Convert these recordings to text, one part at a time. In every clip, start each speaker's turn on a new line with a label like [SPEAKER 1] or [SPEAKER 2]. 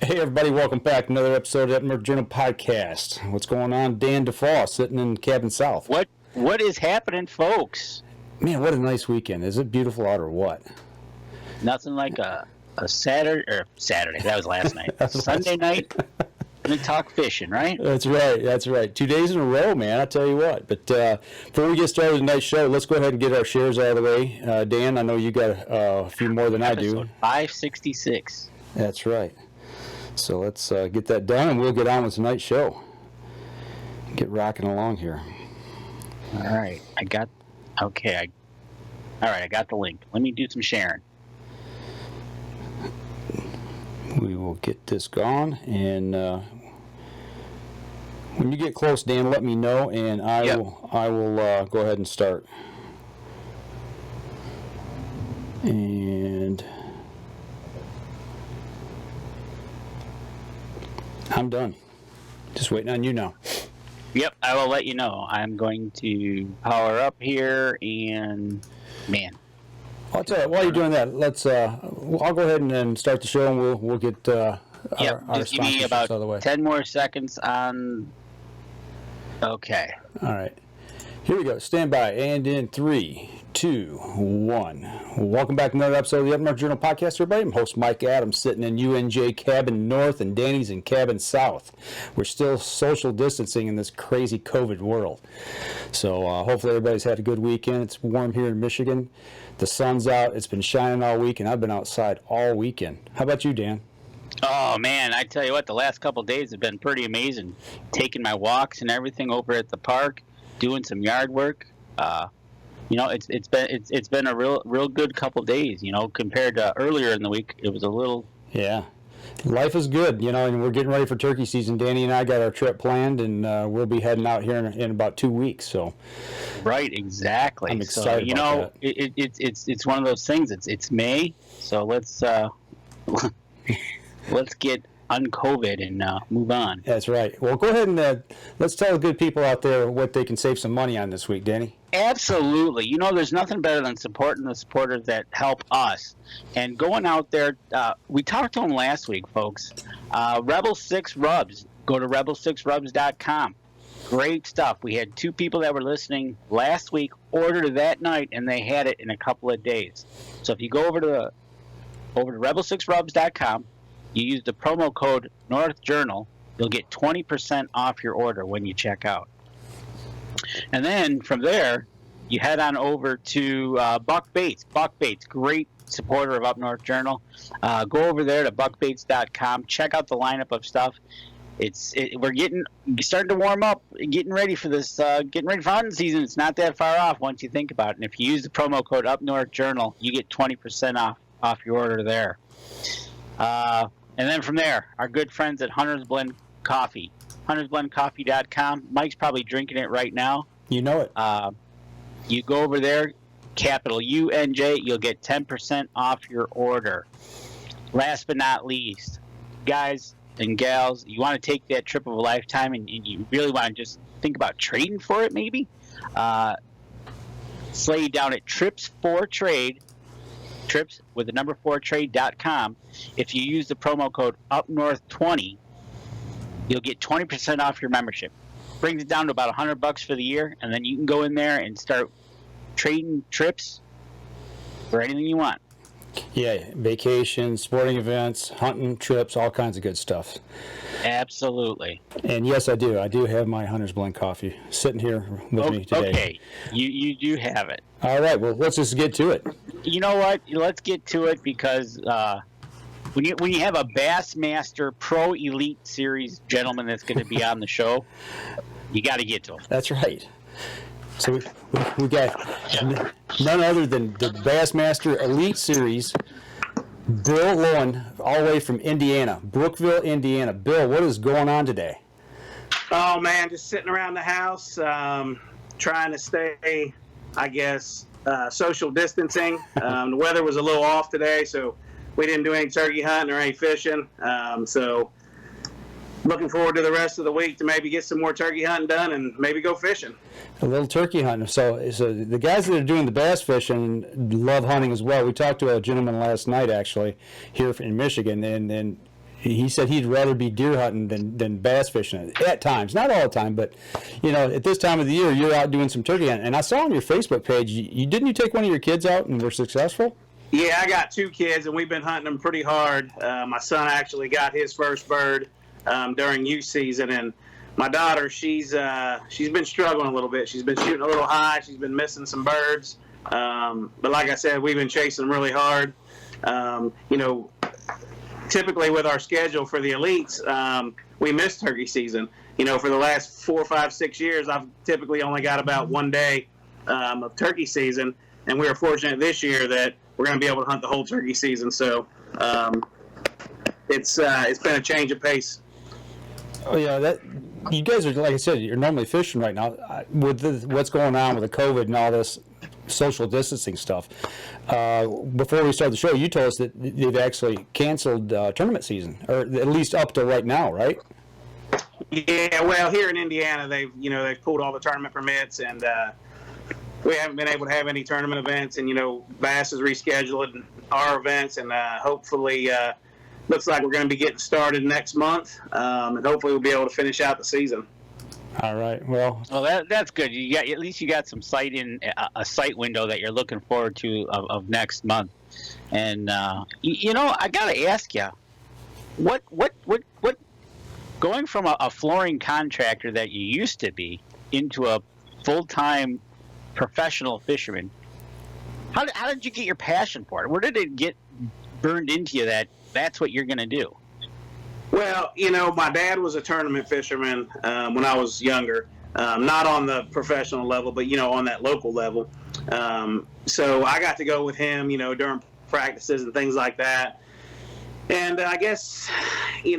[SPEAKER 1] Hey everybody, welcome back to another episode of the Upnorth Journal Podcast. What's going on? Dan DeFaw sitting in Cabin South.
[SPEAKER 2] What is happening, folks?
[SPEAKER 1] Man, what a nice weekend. Is it beautiful out or what?
[SPEAKER 2] Nothing like a Saturday. That was last night. Sunday night, we talk fishing, right?
[SPEAKER 1] That's right. 2 days in a row, man, I tell you what. But before we get started with tonight's show, let's go ahead and get our shares out of the way. Dan, I know you got a few more than I do.
[SPEAKER 2] Episode 566.
[SPEAKER 1] That's right. So let's get that done, and we'll get on with tonight's show. Get rocking along here.
[SPEAKER 2] All right. I got the link. Let me do some sharing.
[SPEAKER 1] We will get this going, and when you get close, Dan, let me know, and I will go ahead and start. And I'm done. Just waiting on you now.
[SPEAKER 2] Yep, I will let you know. I'm going to power up here, and man.
[SPEAKER 1] I'll tell you, while you're doing that, let's. I'll go ahead and then start the show, and we'll get our
[SPEAKER 2] just give me about
[SPEAKER 1] out of the way.
[SPEAKER 2] 10 more seconds on. Okay.
[SPEAKER 1] All right. Here we go. Stand by. And in 3, 2, 1. Welcome back to another episode of the Upnorth Journal Podcast, everybody. I'm host Mike Adams, sitting in UNJ Cabin North, and Danny's in Cabin South. We're still social distancing in this crazy COVID world. So hopefully everybody's had a good weekend. It's warm here in Michigan. The sun's out. It's been shining all week, and I've been outside all weekend. How about you, Dan?
[SPEAKER 2] Oh, man, I tell you what, the last couple of days have been pretty amazing. Taking my walks and everything over at the park, doing some yard work. It's been a real good couple of days, compared to earlier in the week. It was a little...
[SPEAKER 1] Yeah. Life is good, and we're getting ready for turkey season. Danny and I got our trip planned, and we'll be heading out here in about 2 weeks. So,
[SPEAKER 2] right, exactly.
[SPEAKER 1] I'm excited about that.
[SPEAKER 2] It's one of those things. It's May, so let's let's get un-COVID and move on.
[SPEAKER 1] That's right. Well, go ahead and let's tell the good people out there what they can save some money on this week, Danny.
[SPEAKER 2] Absolutely. There's nothing better than supporting the supporters that help us. And going out there, we talked to them last week, folks. Rebel 6 Rubs. Go to rebel6rubs.com. Great stuff. We had 2 people that were listening last week order that night, and they had it in a couple of days. So if you go over to rebel6rubs.com, you use the promo code NorthJournal, you'll get 20% off your order when you check out. And then from there, you head on over to Buck Baits. Buck Baits, great supporter of Up North Journal. Go over there to buckbaits.com. Check out the lineup of stuff. We're starting to warm up, getting ready for this, getting ready for hunting season. It's not that far off once you think about it. And if you use the promo code Up North Journal, you get 20% off your order there. And then from there, our good friends at Hunter's Blend Coffee. HuntersBlendCoffee.com. Mike's probably drinking it right now.
[SPEAKER 1] You know it.
[SPEAKER 2] You go over there, capital UNJ, you'll get 10% off your order. Last but not least, guys and gals, you want to take that trip of a lifetime and you really want to just think about trading for it maybe? Slay you down at Trips with the number 4trade.com. If you use the promo code UpNorth20, you'll get 20% off your membership. Brings it down to about $100 for the year, and then you can go in there and start trading trips for anything you want.
[SPEAKER 1] Yeah, vacations, sporting events, hunting trips, all kinds of good stuff.
[SPEAKER 2] Absolutely.
[SPEAKER 1] And yes, I do. I do have my Hunter's Blend coffee sitting here with me today.
[SPEAKER 2] Okay, you do have it.
[SPEAKER 1] All right, well, let's just get to it.
[SPEAKER 2] You know what? Let's get to it because when you have a Bassmaster Pro Elite Series gentleman that's going to be on the show, you got to get to him.
[SPEAKER 1] That's right. So we got none other than the Bassmaster Elite Series, Bill Lowen, all the way from Indiana, Brookville, Indiana. Bill, what is going on today?
[SPEAKER 3] Oh, man, just sitting around the house, trying to stay, I guess, social distancing. The weather was a little off today, so we didn't do any turkey hunting or any fishing. So looking forward to the rest of the week to maybe get some more turkey hunting done and maybe go fishing.
[SPEAKER 1] A little turkey hunting. So the guys that are doing the bass fishing love hunting as well. We talked to a gentleman last night, actually, here in Michigan, and he said he'd rather be deer hunting than bass fishing at times. Not all the time, but, at this time of the year, you're out doing some turkey hunting. And I saw on your Facebook page, didn't you take one of your kids out and were successful?
[SPEAKER 3] Yeah, I got 2 kids, and we've been hunting them pretty hard. My son actually got his first bird during youth season, and my daughter, she's been struggling a little bit. She's been shooting a little high. She's been missing some birds. But like I said, we've been chasing them really hard. Typically with our schedule for the elites, we miss turkey season. For the last 4, 5, 6 years, I've typically only got about 1 day of turkey season, and we were fortunate this year that we're going to be able to hunt the whole turkey season. So it's been a change of pace.
[SPEAKER 1] Oh yeah, you guys are, like I said, you're normally fishing right now. With what's going on with the COVID and all this social distancing stuff, before we started the show, you told us that they've actually canceled tournament season, or at least up to right now, right?
[SPEAKER 3] Yeah, well, here in Indiana, they've pulled all the tournament permits, and we haven't been able to have any tournament events. And Bass has rescheduled our events, and hopefully. Looks like we're going to be getting started next month, and hopefully we'll be able to finish out the season.
[SPEAKER 1] All right. Well,
[SPEAKER 2] that's good. At least you got some sight in a sight window that you're looking forward to of next month. And I got to ask you, what going from a flooring contractor that you used to be into a full-time professional fisherman, how did you get your passion for it? Where did it get burned into you that's what you're going to do?
[SPEAKER 3] Well, my dad was a tournament fisherman when I was younger, not on the professional level, but, on that local level. So I got to go with him, during practices and things like that. And I guess, he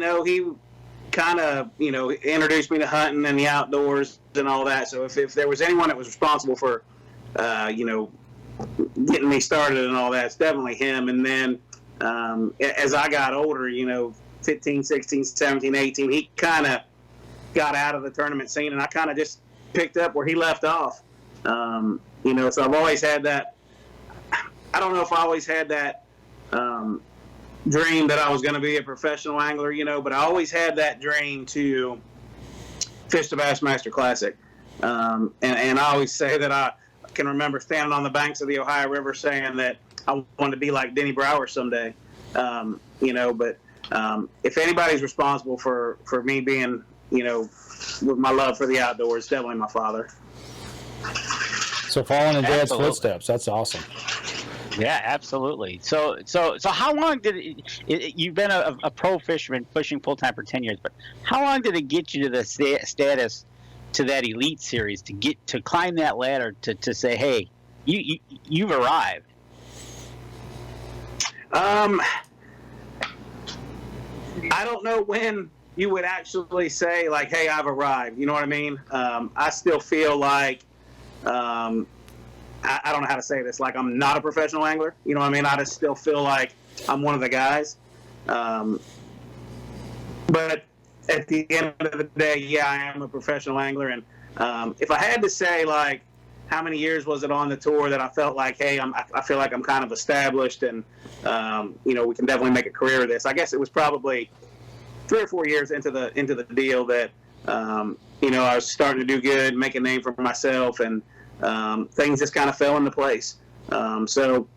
[SPEAKER 3] kind of, introduced me to hunting and the outdoors and all that. So if there was anyone that was responsible for, getting me started and all that, it's definitely him. And then, as I got older, 15, 16, 17, 18, he kind of got out of the tournament scene, and I kind of just picked up where he left off. So I've always had that. I don't know if I always had that dream that I was going to be a professional angler, but I always had that dream to fish the Bassmaster Classic. And I always say that I can remember standing on the banks of the Ohio River saying that I wanted to be like Denny Brower someday, but if anybody's responsible for me being, with my love for the outdoors, definitely my father.
[SPEAKER 1] So following in Dad's footsteps, that's awesome.
[SPEAKER 2] Yeah, absolutely. So how long did you've been a pro fisherman fishing full-time for 10 years, but how long did it get you to the status to that Elite Series to climb that ladder to say, hey, you've arrived?
[SPEAKER 3] I don't know when you would actually say, like, hey, I've arrived. You know what I mean? I still feel like, I don't know how to say this, like I'm not a professional angler. You know what I mean? I just still feel like I'm one of the guys. But at the end of the day, yeah, I am a professional angler. And if I had to say, like, how many years was it on the tour that I felt like, hey, I feel like I'm kind of established and, we can definitely make a career of this. I guess it was probably 3 or 4 years into the deal that, I was starting to do good, make a name for myself, and things just kind of fell into place. So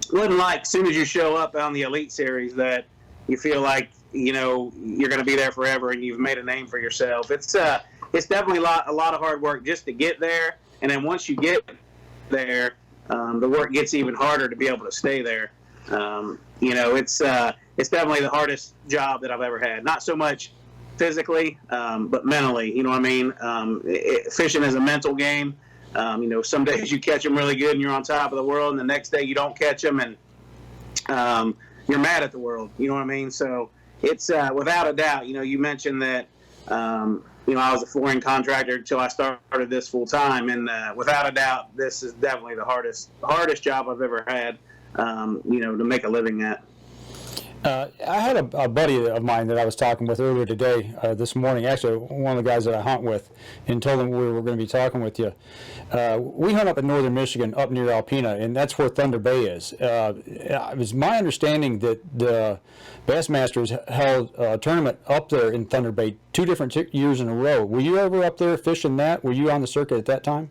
[SPEAKER 3] it wasn't like as soon as you show up on the Elite Series that you feel like, you're going to be there forever and you've made a name for yourself. It's definitely a lot of hard work just to get there. And then once you get there, the work gets even harder to be able to stay there. It's definitely the hardest job that I've ever had. Not so much physically, but mentally. You know what I mean? Fishing is a mental game. Some days you catch them really good and you're on top of the world, and the next day you don't catch them and you're mad at the world. You know what I mean? So it's without a doubt. You mentioned that. I was a flooring contractor until I started this full time, and without a doubt, this is definitely the hardest job I've ever had. To make a living at.
[SPEAKER 1] I had a buddy of mine that I was talking with earlier today, this morning, actually one of the guys that I hunt with, and told him we were going to be talking with you. We hunt up in northern Michigan, up near Alpena, and that's where Thunder Bay is. It was my understanding that the Bassmasters held a tournament up there in Thunder Bay 2 different years in a row. Were you ever up there fishing that? Were you on the circuit at that time?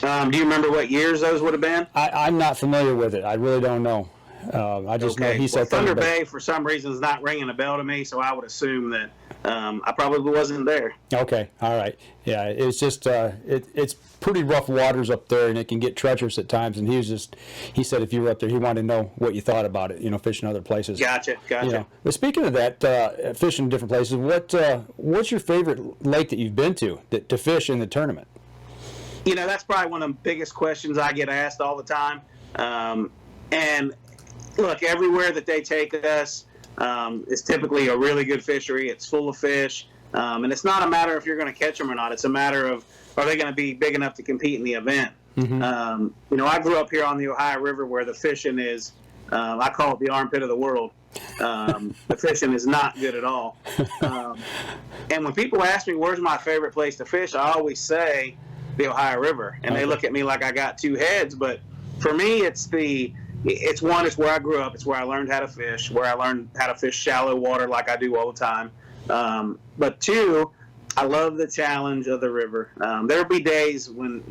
[SPEAKER 3] Do you remember what years those would have been?
[SPEAKER 1] I'm not familiar with it. I really don't know. I just know he said
[SPEAKER 3] Thunder Bay, for some reason, is not ringing a bell to me, so I would assume that I probably wasn't there.
[SPEAKER 1] Okay, all right. Yeah, it's just it's pretty rough waters up there, and it can get treacherous at times. And he said if you were up there, he wanted to know what you thought about it. Fishing other places.
[SPEAKER 3] Gotcha.
[SPEAKER 1] But speaking of that, fishing in different places, what's your favorite lake that you've been to fish in the tournament?
[SPEAKER 3] That's probably one of the biggest questions I get asked all the time. And look, everywhere that they take us is typically a really good fishery. It's full of fish. And it's not a matter if you're going to catch them or not. It's a matter of, are they going to be big enough to compete in the event? Mm-hmm. I grew up here on the Ohio River where the fishing is, I call it the armpit of the world. The fishing is not good at all. And when people ask me, where's my favorite place to fish, I always say the Ohio River. And they look at me like I got 2 heads. But for me, it's where I grew up. It's where I learned how to fish, where I learned how to fish shallow water like I do all the time. But 2, I love the challenge of the river. There'll be days when,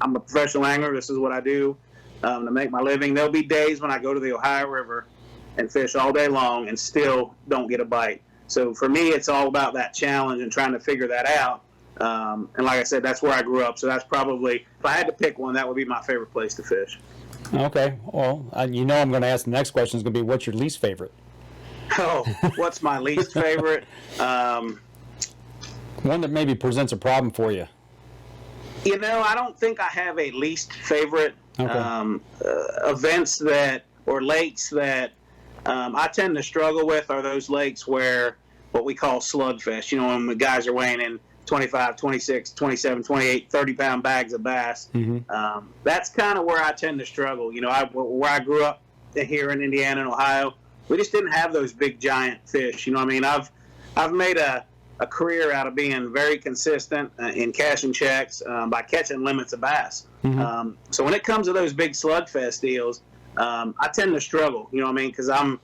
[SPEAKER 3] I'm a professional angler. This is what I do to make my living. There'll be days when I go to the Ohio River and fish all day long and still don't get a bite. So for me, it's all about that challenge and trying to figure that out. And like I said, that's where I grew up. So that's probably, if I had to pick one, that would be my favorite place to fish.
[SPEAKER 1] Okay. Well, I'm going to ask the next question is going to be, what's your least favorite?
[SPEAKER 3] Oh, what's my least favorite?
[SPEAKER 1] One that maybe presents a problem for you.
[SPEAKER 3] I don't think I have a least favorite.
[SPEAKER 1] Okay.
[SPEAKER 3] Events or lakes that I tend to struggle with are those lakes where what we call slugfish, when the guys are weighing in 25, 26, 27, 28, 30-pound bags of bass.
[SPEAKER 1] Mm-hmm.
[SPEAKER 3] That's kind of where I tend to struggle. Where I grew up here in Indiana and Ohio, we just didn't have those big giant fish. I've made a career out of being very consistent in cashing checks by catching limits of bass.
[SPEAKER 1] Mm-hmm.
[SPEAKER 3] So when it comes to those big slugfest deals, I tend to struggle, because I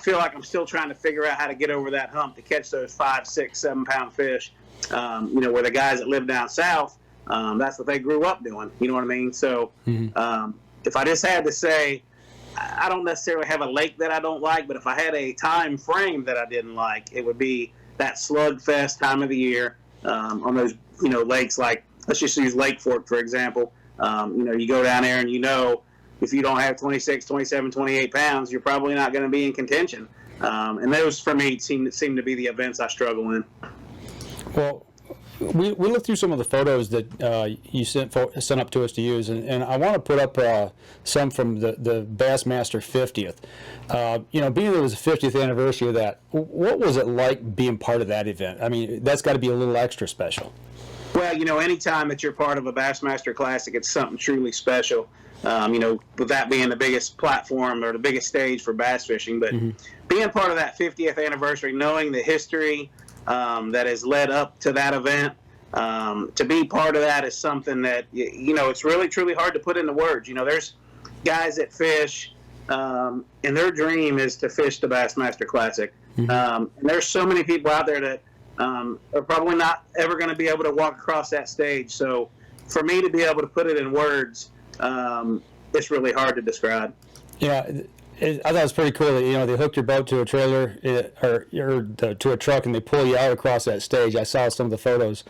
[SPEAKER 3] feel like I'm still trying to figure out how to get over that hump to catch those 5, 6, 7-pound fish. Where the guys that live down south, that's what they grew up doing. You know what I mean? So
[SPEAKER 1] Mm-hmm.
[SPEAKER 3] If I just had to say, I don't necessarily have a lake that I don't like, but if I had a time frame that I didn't like, it would be that slugfest time of the year on those, lakes like, let's just use Lake Fork, for example. You go down there and if you don't have 26, 27, 28 pounds, you're probably not going to be in contention. And those, for me, seem to be the events I struggle in.
[SPEAKER 1] Well, we looked through some of the photos that you sent up to us to use, and I want to put up some from the Bassmaster 50th. Being it was the 50th anniversary of that, what was it like being part of that event? I mean, that's got to be a little extra special.
[SPEAKER 3] Well, anytime that you're part of a Bassmaster Classic, it's something truly special. With that being the biggest platform or the biggest stage for bass fishing. But
[SPEAKER 1] Mm-hmm.
[SPEAKER 3] being part of that 50th anniversary, knowing the history that has led up to that event, to be part of that is something that, it's really, truly hard to put into words. There's guys that fish, and their dream is to fish the Bassmaster Classic.
[SPEAKER 1] Mm-hmm.
[SPEAKER 3] And there's so many people out there that are probably not ever going to be able to walk across that stage. So for me to be able to put it in words, it's really hard to describe.
[SPEAKER 1] Yeah, I thought it was pretty cool that, they hooked your boat to a trailer to a truck and they pull you out across that stage. I saw some of the photos,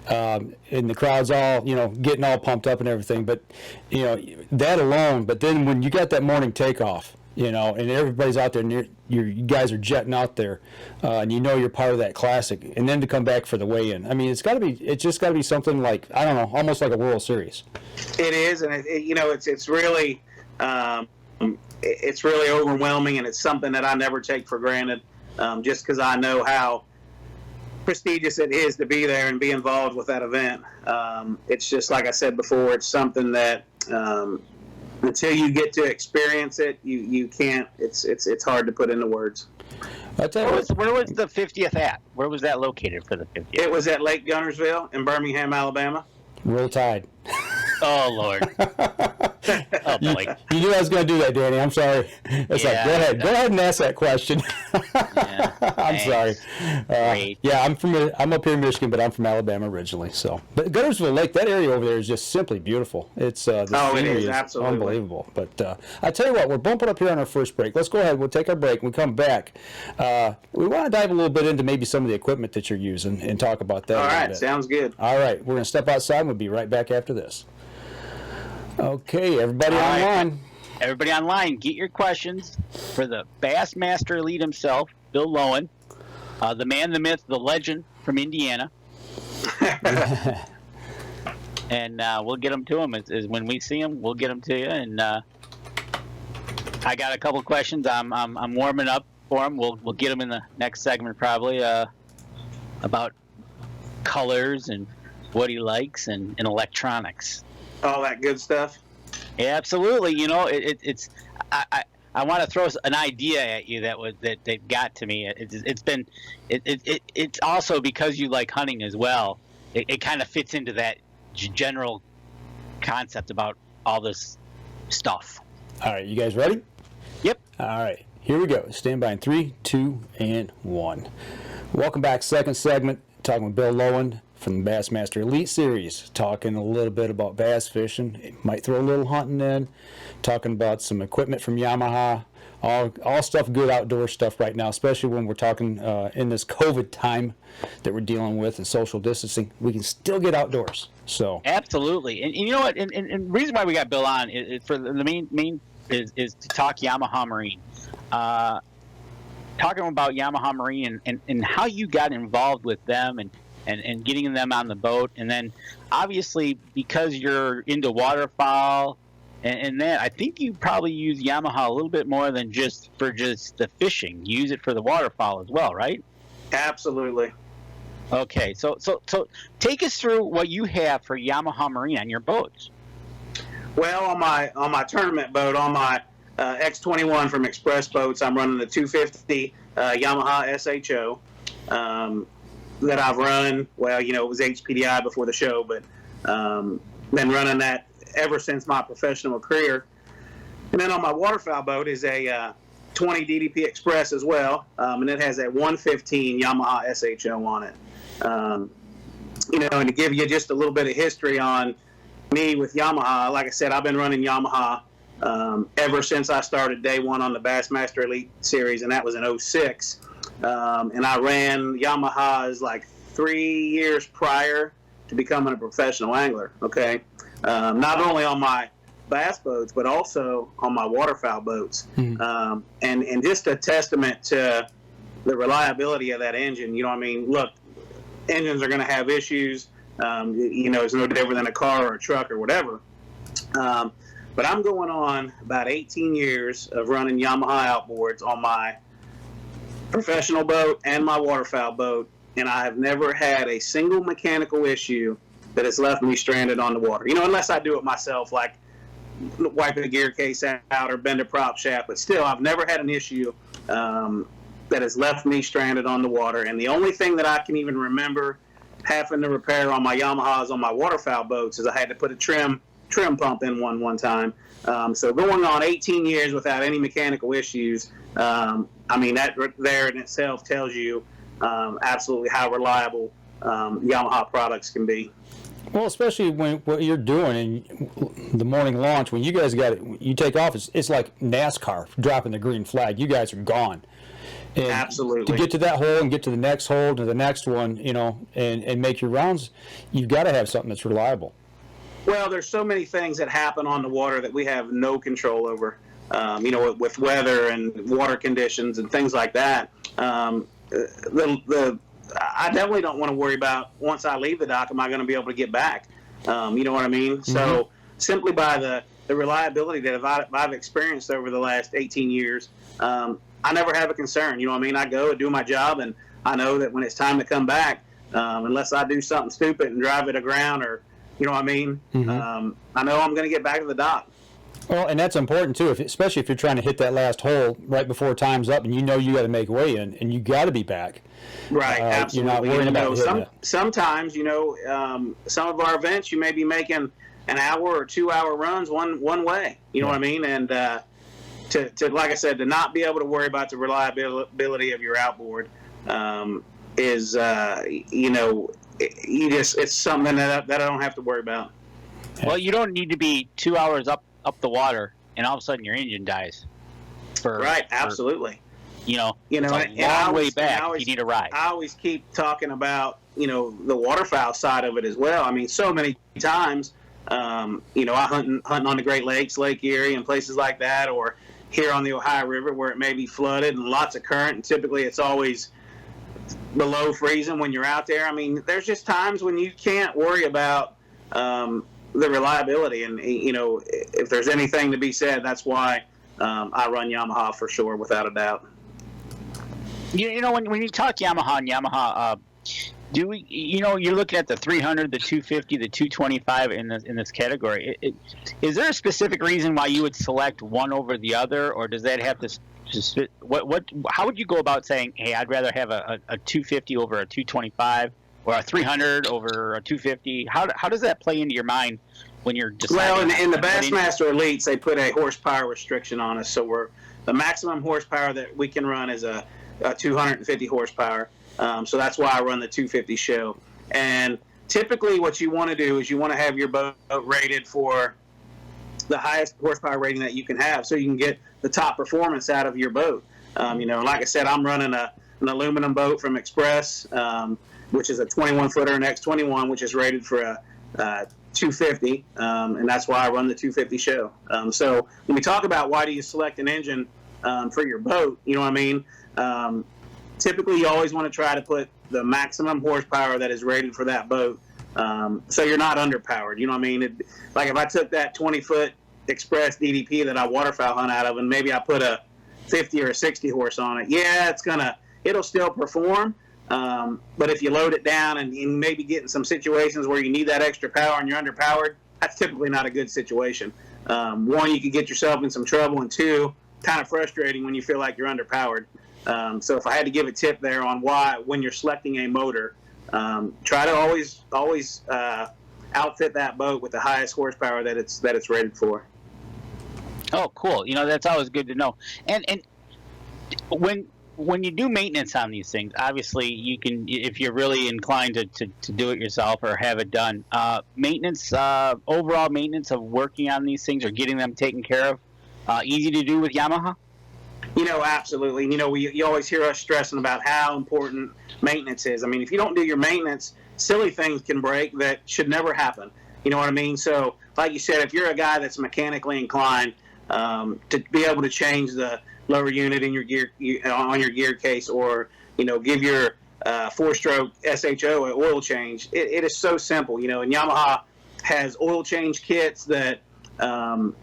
[SPEAKER 1] and the crowd's all, getting all pumped up and everything. But, that alone, but then when you got that morning takeoff, and everybody's out there and you guys are jetting out there, and you're part of that classic, and then to come back for the weigh-in. I mean, it's just got to be something like, I don't know, almost like a World Series.
[SPEAKER 3] It is, and it's really overwhelming, and it's something that I never take for granted, just because I know how prestigious it is to be there and be involved with that event. It's just like I said before, it's something that until you get to experience it, you can't. It's hard to put into words.
[SPEAKER 1] I tell you
[SPEAKER 2] Where was the 50th at? Where was that located for the 50th?
[SPEAKER 3] It was at Lake Gunnersville in Birmingham, Alabama.
[SPEAKER 1] Roll Tide.
[SPEAKER 2] Oh, Lord. Oh, boy.
[SPEAKER 1] You knew I was going to do that, Danny. I'm sorry. It's like, go ahead and ask that question.
[SPEAKER 2] Yeah,
[SPEAKER 1] I'm sorry.
[SPEAKER 2] Great.
[SPEAKER 1] Yeah, I'm up here in Michigan, but I'm from Alabama originally. So, but Gunnersville Lake, that area over there is just simply beautiful. It's the scenery is
[SPEAKER 3] absolutely
[SPEAKER 1] unbelievable. But I tell you what, we're bumping up here on our first break. Let's go ahead. We'll take our break. When we come back, we want to dive a little bit into maybe some of the equipment that you're using and talk about that.
[SPEAKER 3] All
[SPEAKER 1] a little
[SPEAKER 3] right,
[SPEAKER 1] bit.
[SPEAKER 3] sounds good.
[SPEAKER 1] All right, we're going to step outside and we'll be right back after this. Okay, everybody online.
[SPEAKER 2] Everybody online, get your questions for the Bassmaster Elite himself, Bill Lowen, the man, the myth, the legend from Indiana. And we'll get them to him. When we see him, we'll get them to you. And I got a couple questions. I'm warming up for him. We'll get them in the next segment probably about colors and what he likes and electronics.
[SPEAKER 3] All that good stuff.
[SPEAKER 2] Yeah, absolutely. You know, it's. I want to throw an idea at you that got to me. It's also because you like hunting as well. It kind of fits into that general concept about all this stuff.
[SPEAKER 1] All right, you guys ready?
[SPEAKER 2] Yep.
[SPEAKER 1] All right, here we go. Stand by in 3, 2, and 1. Welcome back. Second segment. Talking with Bill Lowen from the Bassmaster Elite Series, talking a little bit about bass fishing. Might throw a little hunting in, talking about some equipment from Yamaha, all stuff good outdoor stuff right now, especially when we're talking in this COVID time that we're dealing with and social distancing. We can still get outdoors. So
[SPEAKER 2] absolutely, and you know what? And the reason why we got Bill on is for the main is to talk Yamaha Marine. Talking about Yamaha Marine and how you got involved with them and getting them on the boat. And then obviously because you're into waterfowl and that, I think you probably use Yamaha a little bit more than just the fishing. You use it for the waterfowl as well, right?
[SPEAKER 3] Absolutely.
[SPEAKER 2] Okay, so take us through what you have for Yamaha Marine on your boats.
[SPEAKER 3] Well, on my tournament boat, on my X21 from Express Boats, I'm running the 250 Yamaha SHO that I've run. Well, you know, it was HPDI before the show, but been running that ever since my professional career. And then on my waterfowl boat is a 20 DDP Express as well, and it has a 115 Yamaha SHO on it. You know, and to give you just a little bit of history on me with Yamaha, like I said, I've been running Yamaha ever since I started day one on the Bassmaster Elite Series, and that was in 2006. And I ran Yamahas like 3 years prior to becoming a professional angler, okay? Not only on my bass boats, but also on my waterfowl boats. Mm-hmm. And just a testament to the reliability of that engine. You know what I mean? Look, engines are going to have issues. You know, it's no different than a car or a truck or whatever. But I'm going on about 18 years of running Yamaha outboards on my professional boat and my waterfowl boat, and I have never had a single mechanical issue that has left me stranded on the water. You know, unless I do it myself, like wipe a gear case out or bend a prop shaft, but still, I've never had an issue that has left me stranded on the water. And the only thing that I can even remember having to repair on my Yamahas on my waterfowl boats is I had to put a trim pump in one time. So going on 18 years without any mechanical issues, I mean, that there in itself tells you absolutely how reliable Yamaha products can be.
[SPEAKER 1] Well, especially when what you're doing in the morning launch, when you guys you take off, it's like NASCAR dropping the green flag. You guys are gone. And
[SPEAKER 3] absolutely.
[SPEAKER 1] To get to that hole and get to the next hole, to the next one, you know, and make your rounds, you've got to have something that's reliable.
[SPEAKER 3] Well, there's so many things that happen on the water that we have no control over. You know, with weather and water conditions and things like that. I definitely don't want to worry about once I leave the dock, am I going to be able to get back? You know what I mean? Mm-hmm. So simply by the reliability that I've experienced over the last 18 years, I never have a concern. You know what I mean? I go and do my job, and I know that when it's time to come back, unless I do something stupid and drive it aground or, you know what I mean? Mm-hmm. I know I'm going to get back to the dock.
[SPEAKER 1] Well, and that's important too, especially if you're trying to hit that last hole right before time's up, and you know you got to make way in, and you got to be back.
[SPEAKER 3] Right, absolutely.
[SPEAKER 1] You're not worrying about hitting it.
[SPEAKER 3] Sometimes, some of our events you may be making an hour or 2 hour runs one way. You know what I mean? And to like I said, to not be able to worry about the reliability of your outboard is it's something that I don't have to worry about.
[SPEAKER 2] Well, you don't need to be 2 hours up the water, and all of a sudden your engine dies.
[SPEAKER 3] Absolutely.
[SPEAKER 2] It's a long way back. You need a ride.
[SPEAKER 3] I always keep talking about the waterfowl side of it as well. I mean, so many times, I hunting on the Great Lakes, Lake Erie, and places like that, or here on the Ohio River where it may be flooded and lots of current, and typically it's always below freezing when you're out there. I mean, there's just times when you can't worry about the reliability, and if there's anything to be said, that's why I run Yamaha for sure, without a doubt.
[SPEAKER 2] When you talk Yamaha and Yamaha, do we? You're looking at the 300, the 250, the 225 in this category. Is there a specific reason why you would select one over the other, or does that have to? How would you go about saying, hey, I'd rather have a 250 over a 225? Or a 300 over a 250. How does that play into your mind when you're deciding?
[SPEAKER 3] Well, in the Bassmaster Elites, they put a horsepower restriction on us. So the maximum horsepower that we can run is a 250 horsepower. So that's why I run the 250 show. And typically, what you want to do is you want to have your boat rated for the highest horsepower rating that you can have, so you can get the top performance out of your boat. Like I said, I'm running an aluminum boat from Express. Which is a 21-footer, an X21, which is rated for a 250, and that's why I run the 250 show. So when we talk about why do you select an engine for your boat, you know what I mean? Typically, you always want to try to put the maximum horsepower that is rated for that boat, so you're not underpowered. You know what I mean? Like if I took that 20-foot Express DDP that I waterfowl hunt out of, and maybe I put a 50 or a 60 horse on it, it'll still perform. But if you load it down and you maybe get in some situations where you need that extra power and you're underpowered, that's typically not a good situation. One, you could get yourself in some trouble, and two, kind of frustrating when you feel like you're underpowered. So if I had to give a tip there on why, when you're selecting a motor, try to always outfit that boat with the highest horsepower that it's rated for.
[SPEAKER 2] Oh, cool. That's always good to know. And when you do maintenance on these things, obviously you can, if you're really inclined to do it yourself or have it done, overall maintenance of working on these things or getting them taken care of, easy to do with Yamaha?
[SPEAKER 3] Absolutely. You always hear us stressing about how important maintenance is. I mean, if you don't do your maintenance, silly things can break that should never happen. You know what I mean? So, like you said, if you're a guy that's mechanically inclined to be able to change the lower unit in your gear on your gear case, or give your 4-stroke SHO an oil change, it is so simple. And Yamaha has oil change kits that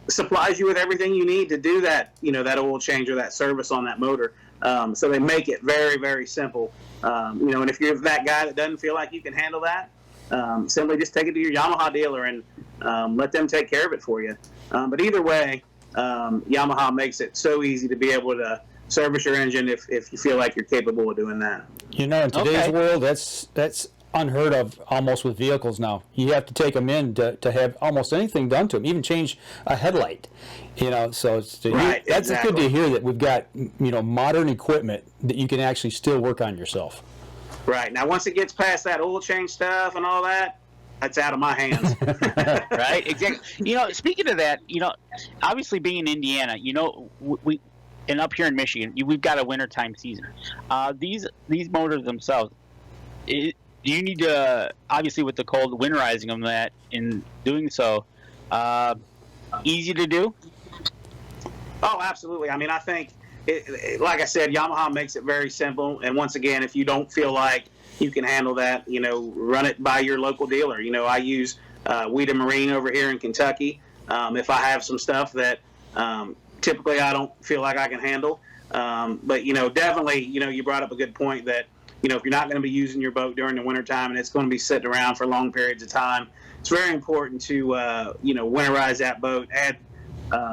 [SPEAKER 3] supplies you with everything you need to do that that oil change or that service on that motor. So they make it very, very simple. And if you're that guy that doesn't feel like you can handle that, simply just take it to your Yamaha dealer and let them take care of it for you. But either way, Yamaha makes it so easy to be able to service your engine if you feel like you're capable of doing that.
[SPEAKER 1] In today's world, that's unheard of almost with vehicles now. You have to take them in to have almost anything done to them, even change a headlight. So that's exactly. Good to hear that we've got modern equipment that you can actually still work on yourself.
[SPEAKER 3] Right. Now, once it gets past that oil change stuff and all that, that's out of my hands.
[SPEAKER 2] Right, exactly. Speaking of that, obviously being in Indiana, we and up here in Michigan, we've got a wintertime season. These motors themselves, do you need to, obviously with the cold, winterizing them, that in doing so, easy to do?
[SPEAKER 3] Oh, absolutely. I mean, I think, like I said, Yamaha makes it very simple. And once again, if you don't feel like you can handle that, run it by your local dealer. I use Yamaha Marine over here in Kentucky. If I have some stuff that typically I don't feel like I can handle. But, definitely, you brought up a good point that, if you're not going to be using your boat during the wintertime and it's going to be sitting around for long periods of time, it's very important to, winterize that boat, add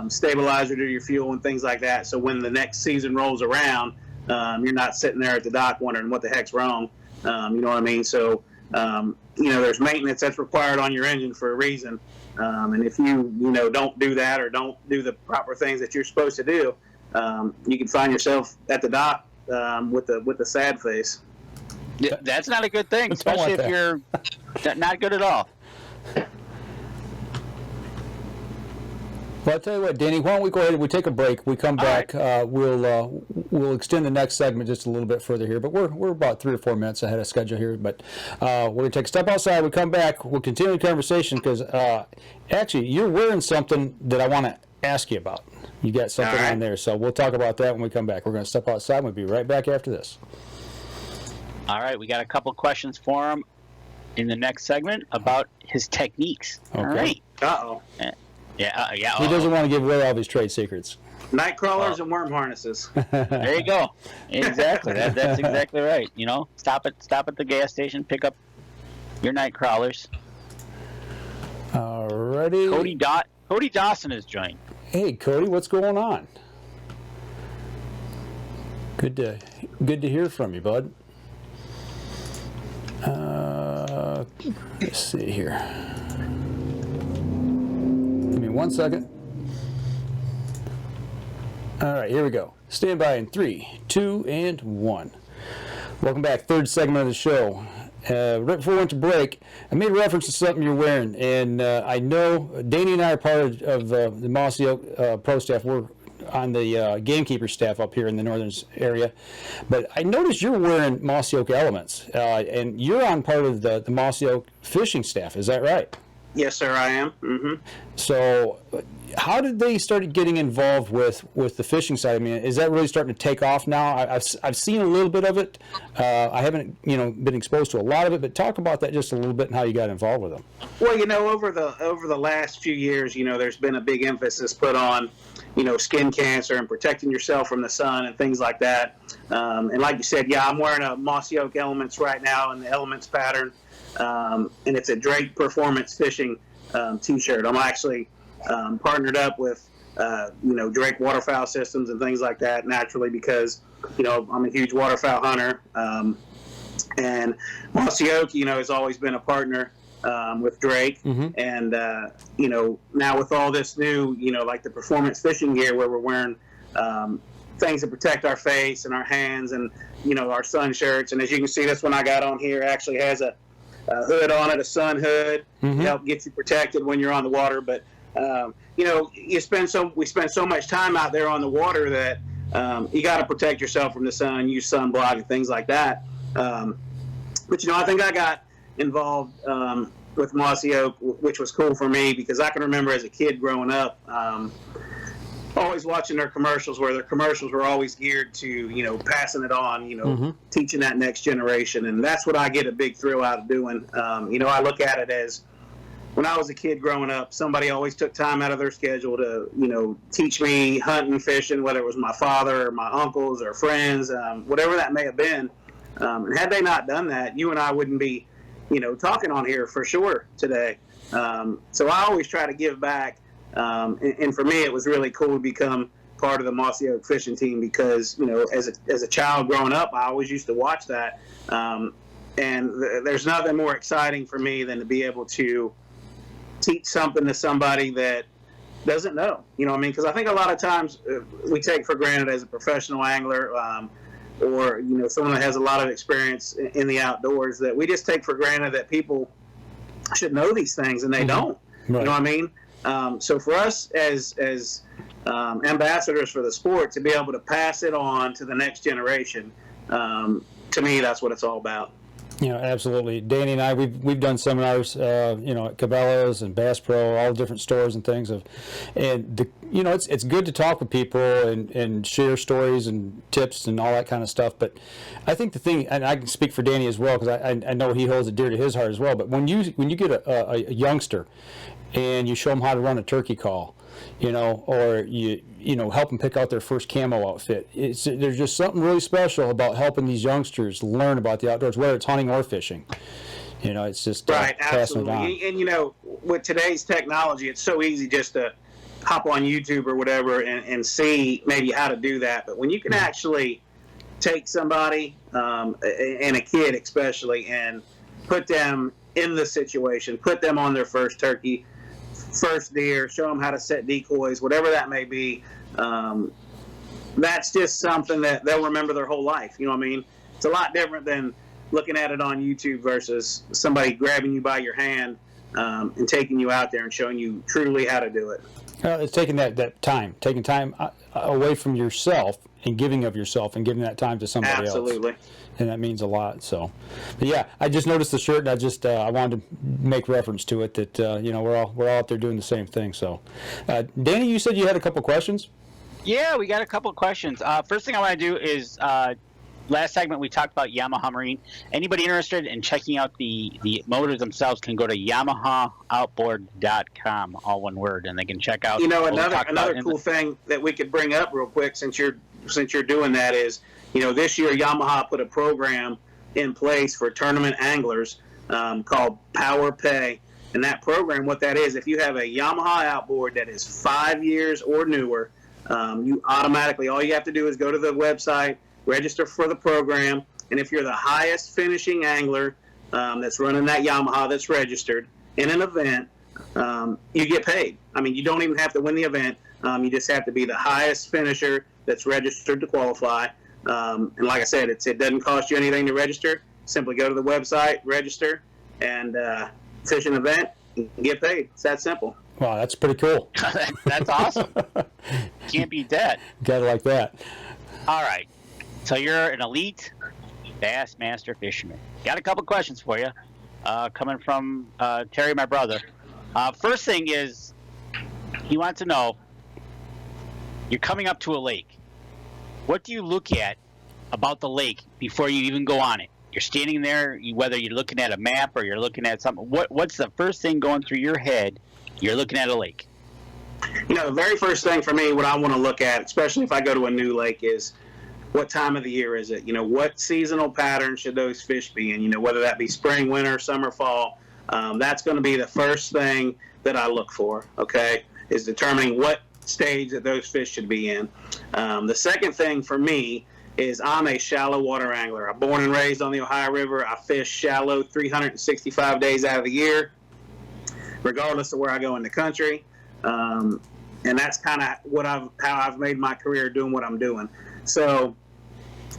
[SPEAKER 3] stabilizer to your fuel and things like that. So when the next season rolls around, you're not sitting there at the dock wondering what the heck's wrong. You know what I mean? So, there's maintenance that's required on your engine for a reason. And if you don't do that or don't do the proper things that you're supposed to do, you can find yourself at the dock with the sad face.
[SPEAKER 2] Yeah, that's not a good thing, especially if you're not good at all.
[SPEAKER 1] Well, I'll tell you what, Danny, why don't we go ahead and we take a break. We come back. Right. We'll extend the next segment just a little bit further here, but we're about 3 or 4 minutes ahead of schedule here. But we're going to take a step outside. We come back. We'll continue the conversation because actually you're wearing something that I want to ask you about. You got something on there, so we'll talk about that when we come back. We're going to step outside. We'll be right back after this.
[SPEAKER 2] All right, we got a couple questions for him in the next segment about his techniques.
[SPEAKER 1] Okay.
[SPEAKER 2] All right.
[SPEAKER 3] Uh-oh.
[SPEAKER 2] Yeah.
[SPEAKER 1] He doesn't want to give away all of his trade secrets.
[SPEAKER 3] Night crawlers and worm harnesses.
[SPEAKER 2] There you go. Exactly. That's exactly right. Stop at the gas station, pick up your night crawlers.
[SPEAKER 1] Alrighty.
[SPEAKER 2] Cody Dawson is joined.
[SPEAKER 1] Hey, Cody, what's going on? Good to hear from you, bud. Let's see here. Give me 1 second. All right, here we go. Stand by in 3, 2, and 1. Welcome back. Third segment of the show. Right before we went to break, I made reference to something you're wearing, and I know Danny and I are part of the Mossy Oak Pro staff. We're on the gamekeeper staff up here in the northern area, but I noticed you're wearing Mossy Oak Elements, and you're on part of the Mossy Oak fishing staff. Is that right?
[SPEAKER 3] Yes, sir, I am. Mm-hmm.
[SPEAKER 1] So how did they start getting involved with the fishing side? I mean, is that really starting to take off now? I've seen a little bit of it. I haven't been exposed to a lot of it, but talk about that just a little bit and how you got involved with them.
[SPEAKER 3] Well, over the last few years, there's been a big emphasis put on skin cancer and protecting yourself from the sun and things like that. And like you said, yeah, I'm wearing a Mossy Oak Elements right now in the Elements pattern. And it's a Drake Performance Fishing t-shirt. I'm actually partnered up with Drake waterfowl systems and things like that naturally because I'm a huge waterfowl hunter, and Mossy Oak has always been a partner with Drake. Mm-hmm. And now with all this new like the performance fishing gear where we're wearing things that protect our face and our hands and our sun shirts, and as you can see, this one I got on here actually has a hood on it, a sun hood, to help get you protected when you're on the water. But we spend so much time out there on the water that you got to protect yourself from the sun, use sunblock and things like that. But I think I got involved with Mossy Oak, which was cool for me because I can remember as a kid growing up, always watching their commercials where their commercials were always geared to passing it on, teaching that next generation, and that's what I get a big thrill out of doing. I look at it as when I was a kid growing up, somebody always took time out of their schedule to teach me hunting, fishing, whether it was my father or my uncles or friends, whatever that may have been. And had they not done that, you and I wouldn't be talking on here for sure today. So I always try to give back. And for me, it was really cool to become part of the Mossy Oak fishing team because, as a child growing up, I always used to watch that. And there's nothing more exciting for me than to be able to teach something to somebody that doesn't know, because I think a lot of times we take for granted as a professional angler or, someone that has a lot of experience in the outdoors that we just take for granted that people should know these things and they don't, right. You know what I mean? So for us as ambassadors for the sport to be able to pass it on to the next generation, to me, that's what it's all about.
[SPEAKER 1] Absolutely. Danny and I, we've done seminars, at Cabela's and Bass Pro, all different stores and things. It's good to talk with people and share stories and tips and all that kind of stuff. But I think the thing, and I can speak for Danny as well because I know he holds it dear to his heart as well. But when you get a youngster and you show them how to run a turkey call, or you help them pick out their first camo outfit. There's just something really special about helping these youngsters learn about the outdoors, whether it's hunting or fishing. It's just
[SPEAKER 3] right,
[SPEAKER 1] passing it on.
[SPEAKER 3] And with today's technology, it's so easy just to hop on YouTube or whatever and see maybe how to do that. But when you can actually take somebody, and a kid especially, and put them in the situation, put them on their first turkey, first deer, show them how to set decoys, whatever that may be, that's just something that they'll remember their whole life. You know what I mean? It's a lot different than looking at it on YouTube versus somebody grabbing you by your hand and taking you out there and showing you truly how to do it.
[SPEAKER 1] It's taking taking time away from yourself and giving of yourself and giving that time to somebody else.
[SPEAKER 3] Absolutely.
[SPEAKER 1] And that means a lot. So, but yeah, I just noticed the shirt, and I wanted to make reference to it that we're all out there doing the same thing. So, Danny, you said you had a couple questions.
[SPEAKER 2] Yeah, we got a couple of questions. First thing I want to do is, last segment we talked about Yamaha Marine. Anybody interested in checking out the motors themselves can go to YamahaOutboard.com, all one word, and they can check out.
[SPEAKER 3] Another cool thing that we could bring up real quick, since you're doing that, is this year Yamaha put a program in place for tournament anglers called Power Pay. And that program, what that is, if you have a Yamaha outboard that is 5 years or newer, you automatically, all you have to do is go to the website, register for the program, and if you're the highest finishing angler that's running that Yamaha that's registered in an event, you get paid. I mean, you don't even have to win the event. You just have to be the highest finisher that's registered to qualify. And like I said, it doesn't cost you anything to register. Simply go to the website, register, and fish an event, and get paid. It's that simple.
[SPEAKER 1] Wow, that's pretty cool.
[SPEAKER 2] That's awesome. Can't beat that.
[SPEAKER 1] Gotta like that.
[SPEAKER 2] All right. So you're an elite Bassmaster fisherman. Got a couple questions for you, coming from Terry, my brother. First thing is, he wants to know, you're coming up to a lake. What do you look at about the lake before you even go on it? You're standing there, whether you're looking at a map or you're looking at something. What's the first thing going through your head? You're looking at a lake.
[SPEAKER 3] The very first thing for me, what I want to look at, especially if I go to a new lake, is what time of the year is it? What seasonal pattern should those fish be in? Whether that be spring, winter, summer, fall. That's going to be the first thing that I look for, okay, is determining what stage that those fish should be in. The second thing for me is I'm a shallow water angler. I'm born and raised on the Ohio River. I fish shallow 365 days out of the year, regardless of where I go in the country. And that's kind of how I've made my career doing what I'm doing. So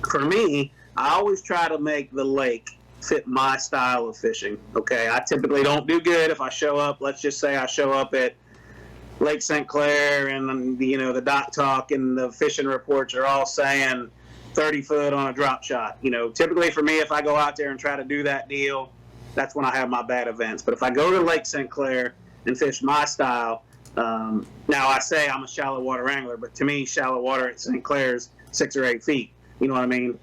[SPEAKER 3] for me, I always try to make the lake fit my style of fishing. Okay, I typically don't do good if I show up. Let's just say I show up at Lake St. Clair, and the dock talk and the fishing reports are all saying 30 foot on a drop shot. Typically for me, if I go out there and try to do that deal, that's when I have my bad events. But if I go to Lake St. Clair and fish my style, now I say I'm a shallow water angler, but to me, shallow water at St. Clair's 6 or 8 feet. You know what I mean?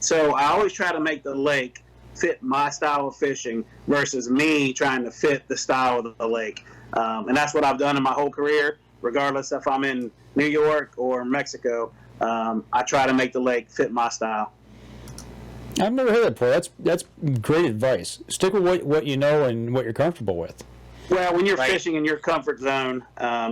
[SPEAKER 3] So I always try to make the lake fit my style of fishing versus me trying to fit the style of the lake. And that's what I've done in my whole career, regardless if I'm in New York or Mexico. I try to make the lake fit my style.
[SPEAKER 1] I've never heard that before. That's great advice. Stick with what you know and what you're comfortable with.
[SPEAKER 3] Well, when you're fishing in your comfort zone,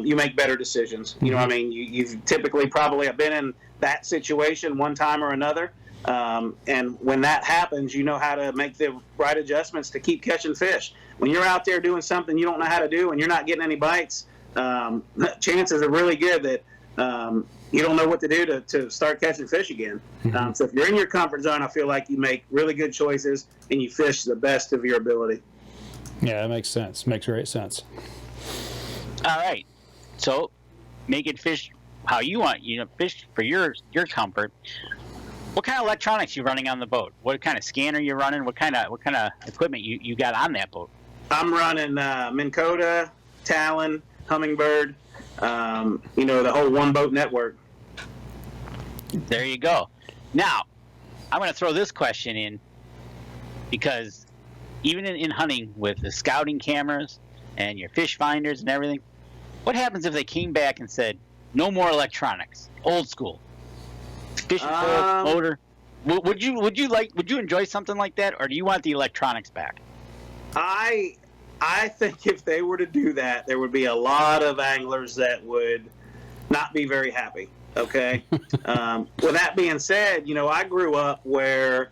[SPEAKER 3] you make better decisions. You know what I mean? You've typically probably have been in that situation one time or another. And when that happens, you know how to make the right adjustments to keep catching fish. When you're out there doing something you don't know how to do and you're not getting any bites, chances are really good that you don't know what to do to start catching fish again. So if you're in your comfort zone, I feel like you make really good choices and you fish the best of your ability.
[SPEAKER 1] Yeah, that makes sense. Makes great sense.
[SPEAKER 2] All right. So make it fish how you want, fish for your comfort. What kind of electronics you running on the boat? What kind of scanner you running? What kind of equipment you got on that boat?
[SPEAKER 3] I'm running Minn Kota, Talon, Humminbird, the whole one boat network.
[SPEAKER 2] There you go. Now, I'm going to throw this question in because even in hunting with the scouting cameras and your fish finders and everything, what happens if they came back and said, no more electronics, old school, fishing pole, motor? Would you enjoy something like that, or do you want the electronics back?
[SPEAKER 3] I I think if they were to do that, there would be a lot of anglers that would not be very happy. Okay. With that being said, I grew up where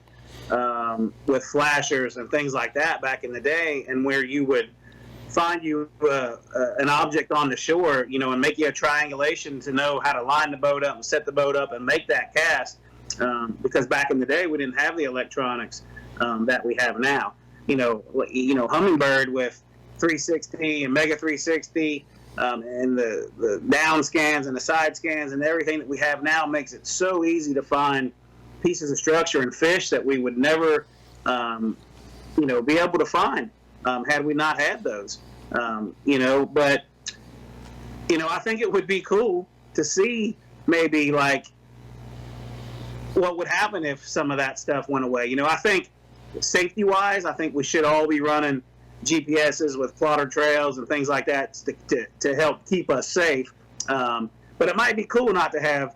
[SPEAKER 3] with flashers and things like that back in the day, and where you would find you an object on the shore, and make you a triangulation to know how to line the boat up and set the boat up and make that cast. Because back in the day, we didn't have the electronics that we have now. Humminbird with 360 and Mega 360 and the down scans and the side scans and everything that we have now makes it so easy to find pieces of structure and fish that we would never, be able to find had we not had those. But I think it would be cool to see maybe like what would happen if some of that stuff went away. I think safety-wise, I think we should all be running GPSs with plotter trails and things like that to help keep us safe. But it might be cool not to have,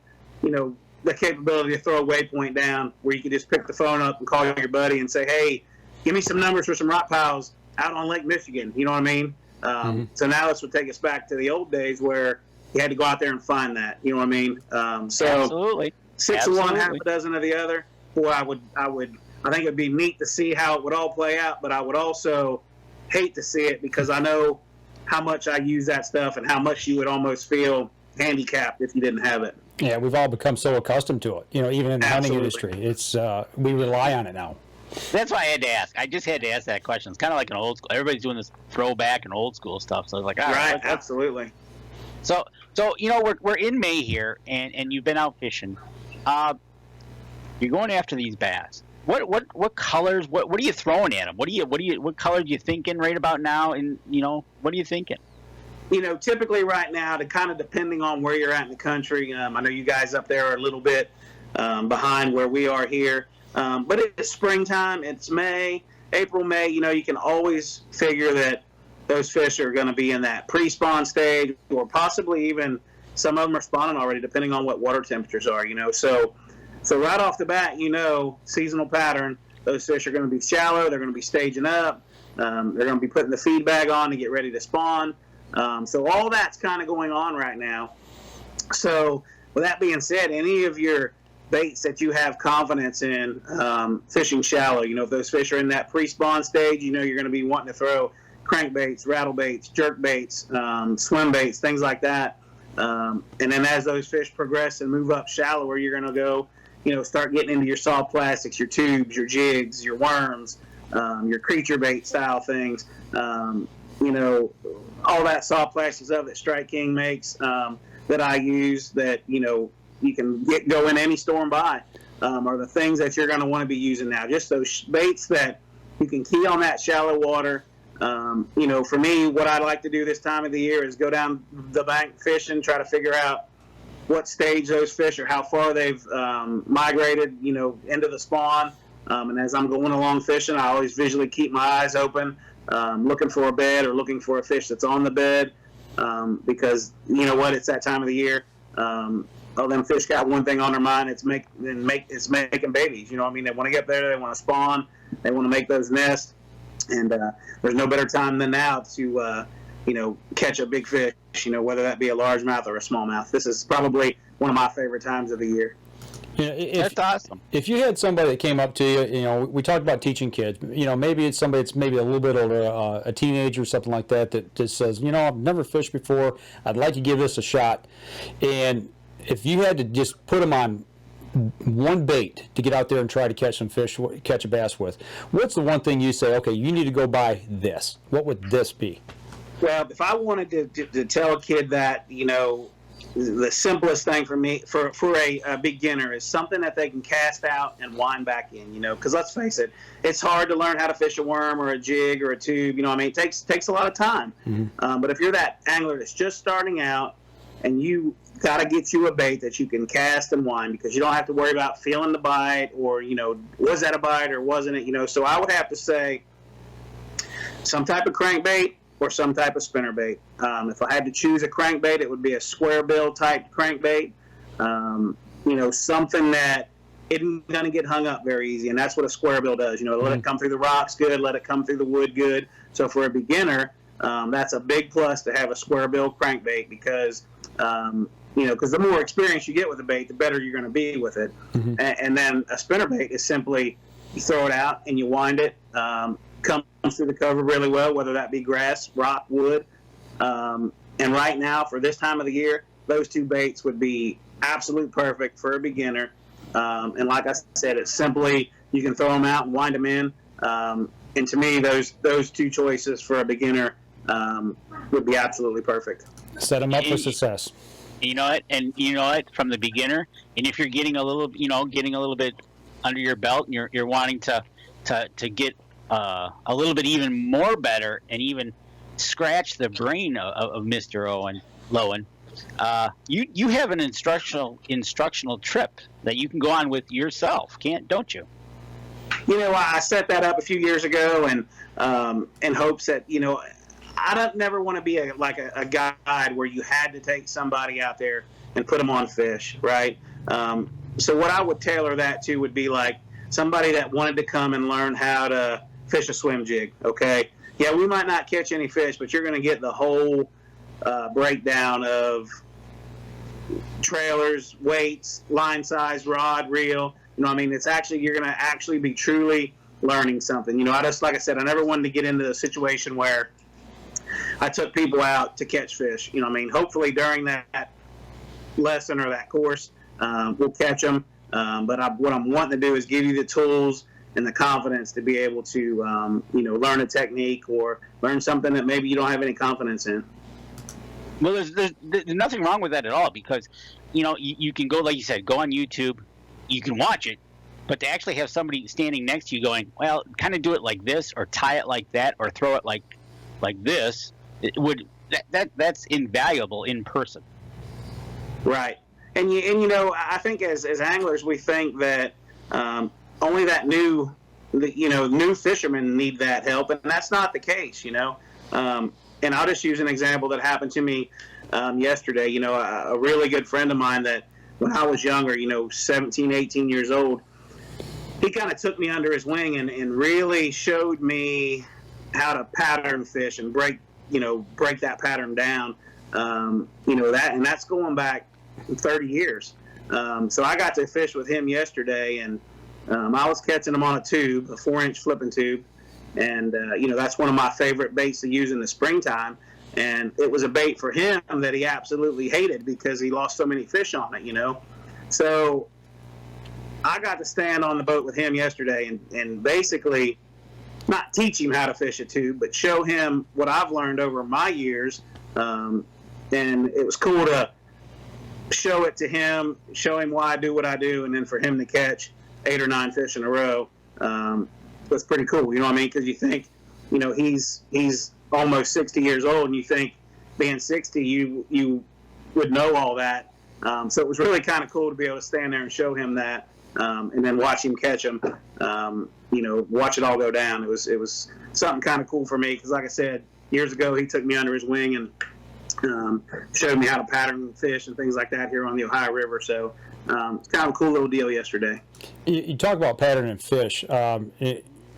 [SPEAKER 3] the capability to throw a waypoint down where you could just pick the phone up and call your buddy and say, hey, give me some numbers for some rock piles out on Lake Michigan. You know what I mean? So now this would take us back to the old days where you had to go out there and find that. You know what I mean?
[SPEAKER 2] Absolutely.
[SPEAKER 3] 6 of one, half a dozen of the other. Boy, I think it'd be neat to see how it would all play out, but I would also hate to see it because I know how much I use that stuff and how much you would almost feel handicapped if you didn't have it.
[SPEAKER 1] Yeah, we've all become so accustomed to it. Even in the hunting industry, it's we rely on it now.
[SPEAKER 2] That's why I had to ask. I just had to ask that question. It's kind of like an old school. Everybody's doing this throwback and old school stuff. So I was like,
[SPEAKER 3] right, absolutely.
[SPEAKER 2] So we're in May here, and you've been out fishing. You're going after these bass. What colors? What are you throwing at them? What colors are you thinking right about now? And what are you thinking?
[SPEAKER 3] Typically right now, to kind of depending on where you're at in the country. I know you guys up there are a little bit behind where we are here. But it's springtime. It's April, May. You can always figure that those fish are going to be in that pre-spawn stage, or possibly even some of them are spawning already, depending on what water temperatures are. So right off the bat, seasonal pattern. Those fish are going to be shallow. They're going to be staging up. They're going to be putting the feed bag on to get ready to spawn. So all that's kind of going on right now. So with that being said, any of your baits that you have confidence in fishing shallow, if those fish are in that pre-spawn stage, you're going to be wanting to throw crankbaits, rattle baits, jerk baits, swim baits, things like that. And then as those fish progress and move up shallower, you're going to go, start getting into your soft plastics, your tubes, your jigs, your worms, your creature bait style things. All that soft plastic stuff that Strike King makes that I use that, you can go in any store and buy are the things that you're going to want to be using now. Just those baits that you can key on that shallow water. For me, what I like to do this time of the year is go down the bank fishing, try to figure out what stage those fish are, how far they've migrated, into the spawn. And as I'm going along fishing, I always visually keep my eyes open, looking for a bed or looking for a fish that's on the bed, because it's that time of the year. All them fish got one thing on their mind. It's making babies. They want to get there. They want to spawn. They want to make those nests. And there's no better time than now to catch a big fish. Whether that be a largemouth or a smallmouth. This is probably one of my favorite times of the year.
[SPEAKER 2] That's awesome.
[SPEAKER 1] If you had somebody that came up to you, we talked about teaching kids. Maybe it's somebody that's maybe a little bit older, a teenager or something like that, that just says, I've never fished before. I'd like to give this a shot. And if you had to just put them on one bait to get out there and try to catch some fish, catch a bass with, what's the one thing you say, okay, you need to go buy this? What would this be?
[SPEAKER 3] Well, if I wanted to tell a kid that, the simplest thing for me, for a beginner, is something that they can cast out and wind back in, because let's face it, it's hard to learn how to fish a worm or a jig or a tube, it takes a lot of time. Mm-hmm. But if you're that angler that's just starting out and you got to get you a bait that you can cast and wind, because you don't have to worry about feeling the bite or, was that a bite or wasn't it, so I would have to say some type of crankbait or some type of spinnerbait. If I had to choose a crankbait, it would be a square bill type crankbait. Something that isn't going to get hung up very easy, and that's what a square bill does. Let it come through the rocks good, let it come through the wood good. So for a beginner, that's a big plus to have a square bill crankbait because, because the more experience you get with the bait, the better you're going to be with it. And then a spinnerbait is simply you throw it out and you wind it, comes through the cover really well, whether that be grass, rock, wood. And right now, for this time of the year, those two baits would be absolute perfect for a beginner. And like I said, it's simply you can throw them out and wind them in. And to me, those two choices for a beginner would be absolutely perfect.
[SPEAKER 1] Set them up for success.
[SPEAKER 2] You know what? And you know what? From the beginner, and if you're getting a little bit under your belt, and you're wanting to get a little bit even more better, and even scratch the brain of Mr. Lowen. You have an instructional trip that you can go on with yourself, don't you?
[SPEAKER 3] I set that up a few years ago, and in hopes that I don't never want to be a guide where you had to take somebody out there and put them on fish, right? So what I would tailor that to would be like somebody that wanted to come and learn how to fish a swim jig. Okay, yeah, we might not catch any fish, but you're going to get the whole breakdown of trailers, weights, line size, rod, reel. It's actually, you're going to actually be truly learning something. I just, like I said, I never wanted to get into a situation where I took people out to catch fish. Hopefully during that lesson or that course, we'll catch them. But what I'm wanting to do is give you the tools and the confidence to be able to, learn a technique or learn something that maybe you don't have any confidence in.
[SPEAKER 2] Well, there's nothing wrong with that at all because, you can go, like you said, go on YouTube. You can watch it, but to actually have somebody standing next to you going, well, kind of do it like this or tie it like that or throw it like this, that's invaluable in person.
[SPEAKER 3] Right. And I think as anglers, we think that only that new fishermen need that help, and that's not the case, And I'll just use an example that happened to me yesterday. A really good friend of mine that when I was younger, 17, 18 years old, he kind of took me under his wing and really showed me how to pattern fish and break that pattern down. And that's going back 30 years. So I got to fish with him yesterday, and I was catching them on a tube, a 4-inch flipping tube. And, that's one of my favorite baits to use in the springtime. And it was a bait for him that he absolutely hated because he lost so many fish on it, So I got to stand on the boat with him yesterday and basically not teach him how to fish a tube, but show him what I've learned over my years. And it was cool to show it to him, show him why I do what I do, and then for him to catch 8 or 9 fish in a row. Was pretty cool, because you think, he's almost 60 years old, and you think being 60, you would know all that. So it was really kind of cool to be able to stand there and show him that, and then watch him catch them. Watch it all go down. It was something kind of cool for me because, like I said, years ago he took me under his wing and showed me how to pattern fish and things like that here on the Ohio River. So it's kind of a cool little deal yesterday.
[SPEAKER 1] You talk about patterning fish.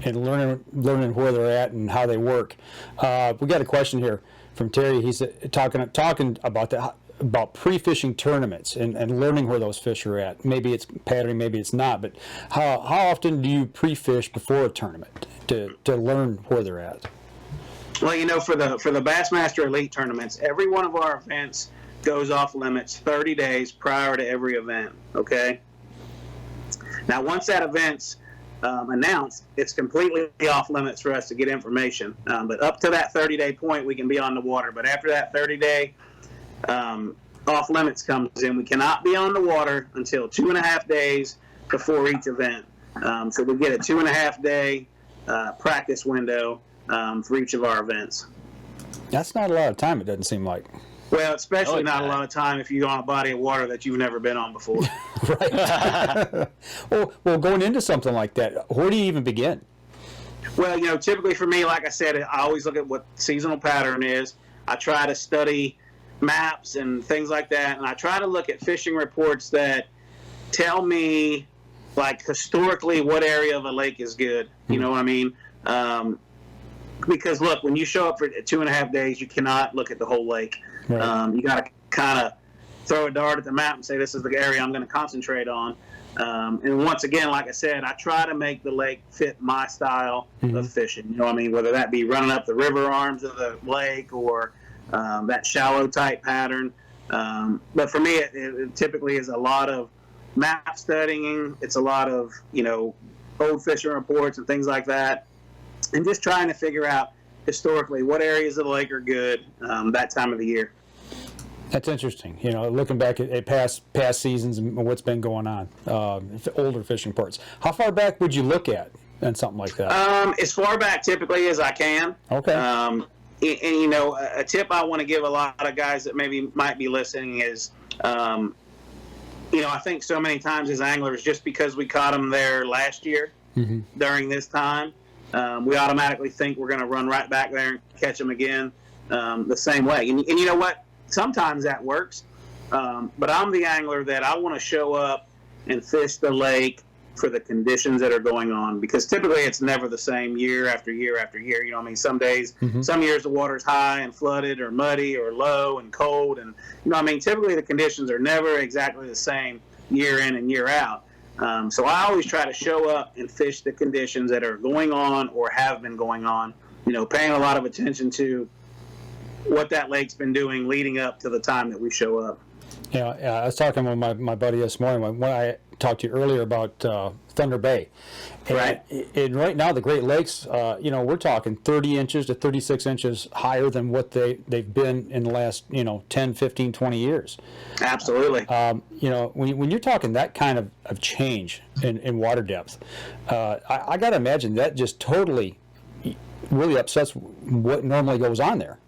[SPEAKER 1] And learning where they're at and how they work. We got a question here from Terry. He's talking about pre-fishing tournaments and learning where those fish are at. Maybe it's patterning, maybe it's not. But how often do you pre-fish before a tournament to learn where they're at?
[SPEAKER 3] Well, for the Bassmaster Elite tournaments, every one of our events goes off limits 30 days prior to every event. Okay. Now, once that event's announced, it's completely off limits for us to get information. But up to that 30-day point, we can be on the water. But after that 30-day off limits comes in, we cannot be on the water until 2.5 days before each event. So we get a 2.5-day practice window for each of our events.
[SPEAKER 1] That's not a lot of time, it doesn't seem like.
[SPEAKER 3] Well, especially not a lot of time if you're on a body of water that you've never been on before.
[SPEAKER 1] Right. well, going into something like that, where do you even begin?
[SPEAKER 3] Well, typically for me, like I said, I always look at what seasonal pattern is. I try to study maps and things like that, and I try to look at fishing reports that tell me like historically what area of a lake is good. You know what I mean? Because look, when you show up for 2.5 days, you cannot look at the whole lake.
[SPEAKER 1] Right.
[SPEAKER 3] You got to kind of throw a dart at the map and say, this is the area I'm going to concentrate on. And once again, like I said, I try to make the lake fit my style of fishing. You know what I mean? Whether that be running up the river arms of the lake or that shallow type pattern. But for me, it typically is a lot of map studying. It's a lot of, old fishing reports and things like that. And just trying to figure out historically what areas of the lake are good that time of the year.
[SPEAKER 1] That's interesting. Looking back at past seasons and what's been going on, older fishing ports. How far back would you look at and something like that?
[SPEAKER 3] As far back typically as I can.
[SPEAKER 1] Okay.
[SPEAKER 3] And a tip I want to give a lot of guys that maybe might be listening is, I think so many times as anglers, just because we caught them there last year during this time, we automatically think we're going to run right back there and catch them again the same way. And you know what? Sometimes that works, but I'm the angler that I want to show up and fish the lake for the conditions that are going on, because typically it's never the same year after year after year. Some days, some years the water's high and flooded or muddy or low and cold. And, typically the conditions are never exactly the same year in and year out. So I always try to show up and fish the conditions that are going on or have been going on, paying a lot of attention to what that lake's been doing leading up to the time that we show up.
[SPEAKER 1] I was talking with my buddy this morning when I talked to you earlier about Thunder Bay. And right now the Great Lakes, we're talking 30 inches to 36 inches higher than what they've been in the last, 10, 15, 20 years.
[SPEAKER 3] Absolutely.
[SPEAKER 1] When you're talking that kind of change in water depth, I got to imagine that just totally really upsets what normally goes on there.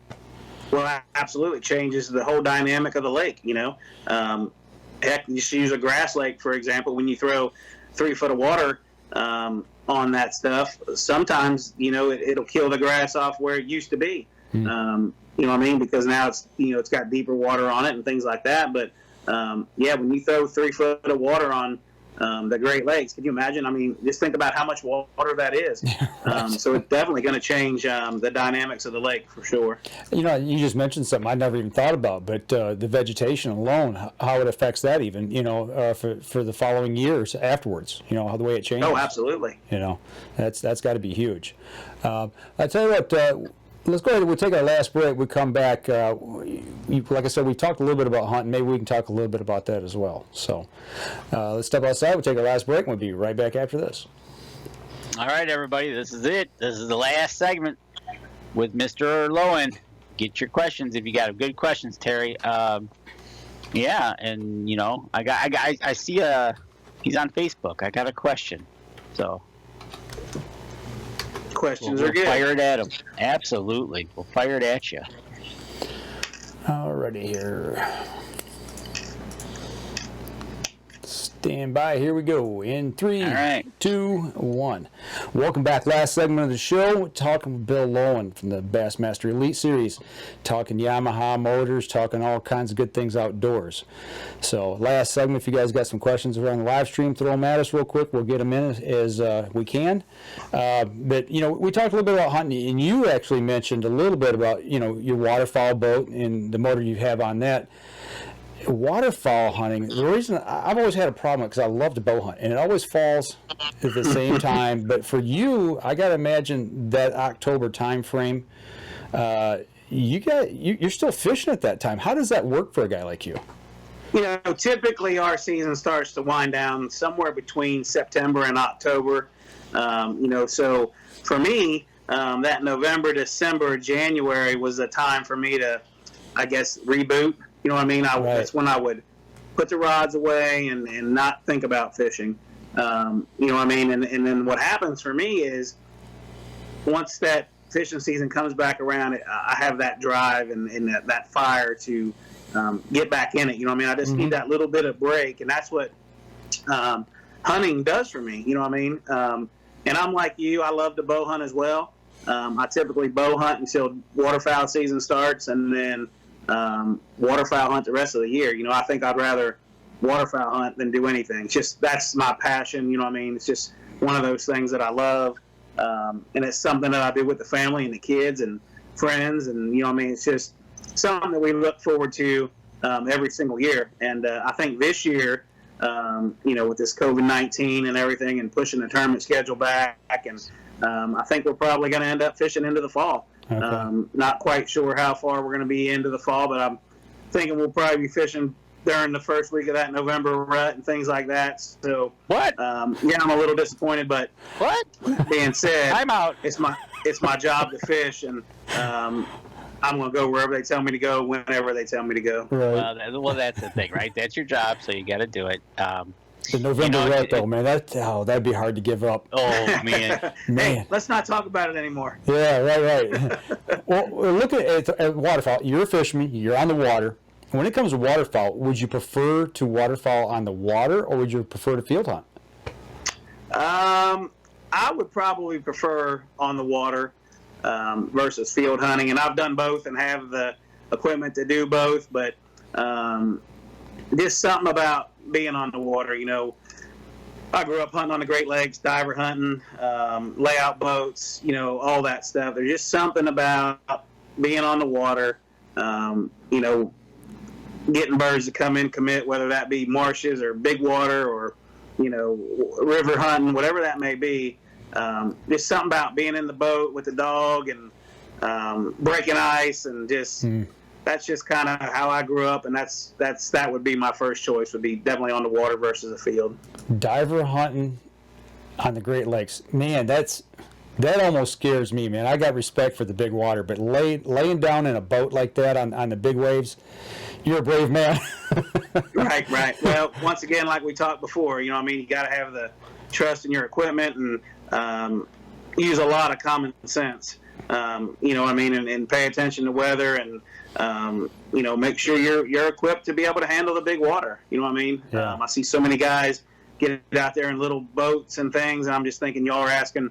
[SPEAKER 3] Well, absolutely changes the whole dynamic of the lake. Heck, you just use a grass lake, for example. When you throw 3 foot of water on that stuff, sometimes it'll kill the grass off where it used to be. Because now it's got deeper water on it and things like that. But when you throw 3 foot of water on the Great Lakes, can you imagine? Just think about how much water that is. So it's definitely going to change the dynamics of the lake for sure.
[SPEAKER 1] You just mentioned something I never even thought about, but the vegetation alone, how it affects that even, for the following years afterwards, how the way it changes.
[SPEAKER 3] Oh, absolutely.
[SPEAKER 1] That's got to be huge. I tell you what, let's go ahead. We'll take our last break. We come back. Like I said, we talked a little bit about hunting. Maybe we can talk a little bit about that as well. So let's step outside. We'll take our last break, and we'll be right back after this.
[SPEAKER 2] All right, everybody. This is it. This is the last segment with Mr. Lowen. Get your questions if you got good questions, Terry. And I see he's on Facebook. I got a question. So.
[SPEAKER 3] Questions
[SPEAKER 2] we'll
[SPEAKER 3] are good.
[SPEAKER 2] Fire it at him. Absolutely. We'll fire it at you.
[SPEAKER 1] Alrighty here. Stand by. Here we go. In 3, 2, 1. Welcome back. Last segment of the show. Talking with Bill Lowen from the Bassmaster Elite Series. Talking Yamaha motors. Talking all kinds of good things outdoors. So last segment. If you guys got some questions around the live stream, throw them at us real quick. We'll get them in as we can. But we talked a little bit about hunting, and you actually mentioned a little bit about your waterfowl boat and the motor you have on that. Waterfowl hunting, the reason I've always had a problem because I love to bow hunt and it always falls at the same time. But for you, I got to imagine that October time frame. You're still fishing at that time. How does that work for a guy like you?
[SPEAKER 3] Typically our season starts to wind down somewhere between September and October. So for me, that November, December, January was the time for me to, I guess, reboot. You know what I mean? That's when I would put the rods away and not think about fishing. You know what I mean? And then what happens for me is once that fishing season comes back around, I have that drive and that fire to get back in it. You know what I mean? I just need that little bit of break, and that's what hunting does for me. You know what I mean? And I'm like you. I love to bow hunt as well. I typically bow hunt until waterfowl season starts, and then waterfowl hunt the rest of the year. I think I'd rather waterfowl hunt than do anything. It's just, that's my passion. You know what I mean? It's just one of those things that I love. And it's something that I do with the family and the kids and friends. And, you know what I mean? It's just something that we look forward to every single year. And I think this year, you know, with this COVID-19 and everything and pushing the tournament schedule back, and I think we're probably going to end up fishing into the fall.
[SPEAKER 1] Okay.
[SPEAKER 3] Not quite sure how far we're going to be into the fall, but I'm thinking we'll probably be fishing during the first week of that November rut and things like that. So,
[SPEAKER 2] What?
[SPEAKER 3] Yeah, I'm a little disappointed, but
[SPEAKER 2] What?
[SPEAKER 3] being said,
[SPEAKER 2] I'm out.
[SPEAKER 3] it's my job to fish, and I'm going to go wherever they tell me to go, whenever they tell me to go.
[SPEAKER 1] Right.
[SPEAKER 2] Well, that's the thing, right? That's your job, so you got to do it.
[SPEAKER 1] The November rut, though, man, that'd be hard to give up.
[SPEAKER 2] Oh man,
[SPEAKER 3] Hey, let's not talk about it anymore.
[SPEAKER 1] Yeah, right. Well, look at waterfowl. You're a fisherman. You're on the water. When it comes to waterfowl, would you prefer to waterfowl on the water, or would you prefer to field hunt?
[SPEAKER 3] I would probably prefer on the water versus field hunting, and I've done both and have the equipment to do both. But just something about being on the water. You know, I grew up hunting on the Great Lakes, diver hunting, layout boats, you know, all that stuff. There's just something about being on the water, you know, getting birds to come in, commit, whether that be marshes or big water or, you know, river hunting, whatever that may be. Just something about being in the boat with the dog and breaking ice and just that's just kind of how I grew up, and that would be my first choice, would be definitely on the water versus the field.
[SPEAKER 1] Diver hunting on the Great Lakes, man, that almost scares me, man. I got respect for the big water, but laying down in a boat like that on the big waves, you're a brave man.
[SPEAKER 3] Right. Well, once again, like we talked before, you know what I mean, you got to have the trust in your equipment and use a lot of common sense. You know what I mean, and pay attention to weather and you know, make sure you're equipped to be able to handle the big water. You know what I mean?
[SPEAKER 1] Yeah.
[SPEAKER 3] I see so many guys get out there in little boats and things, and I'm just thinking y'all are asking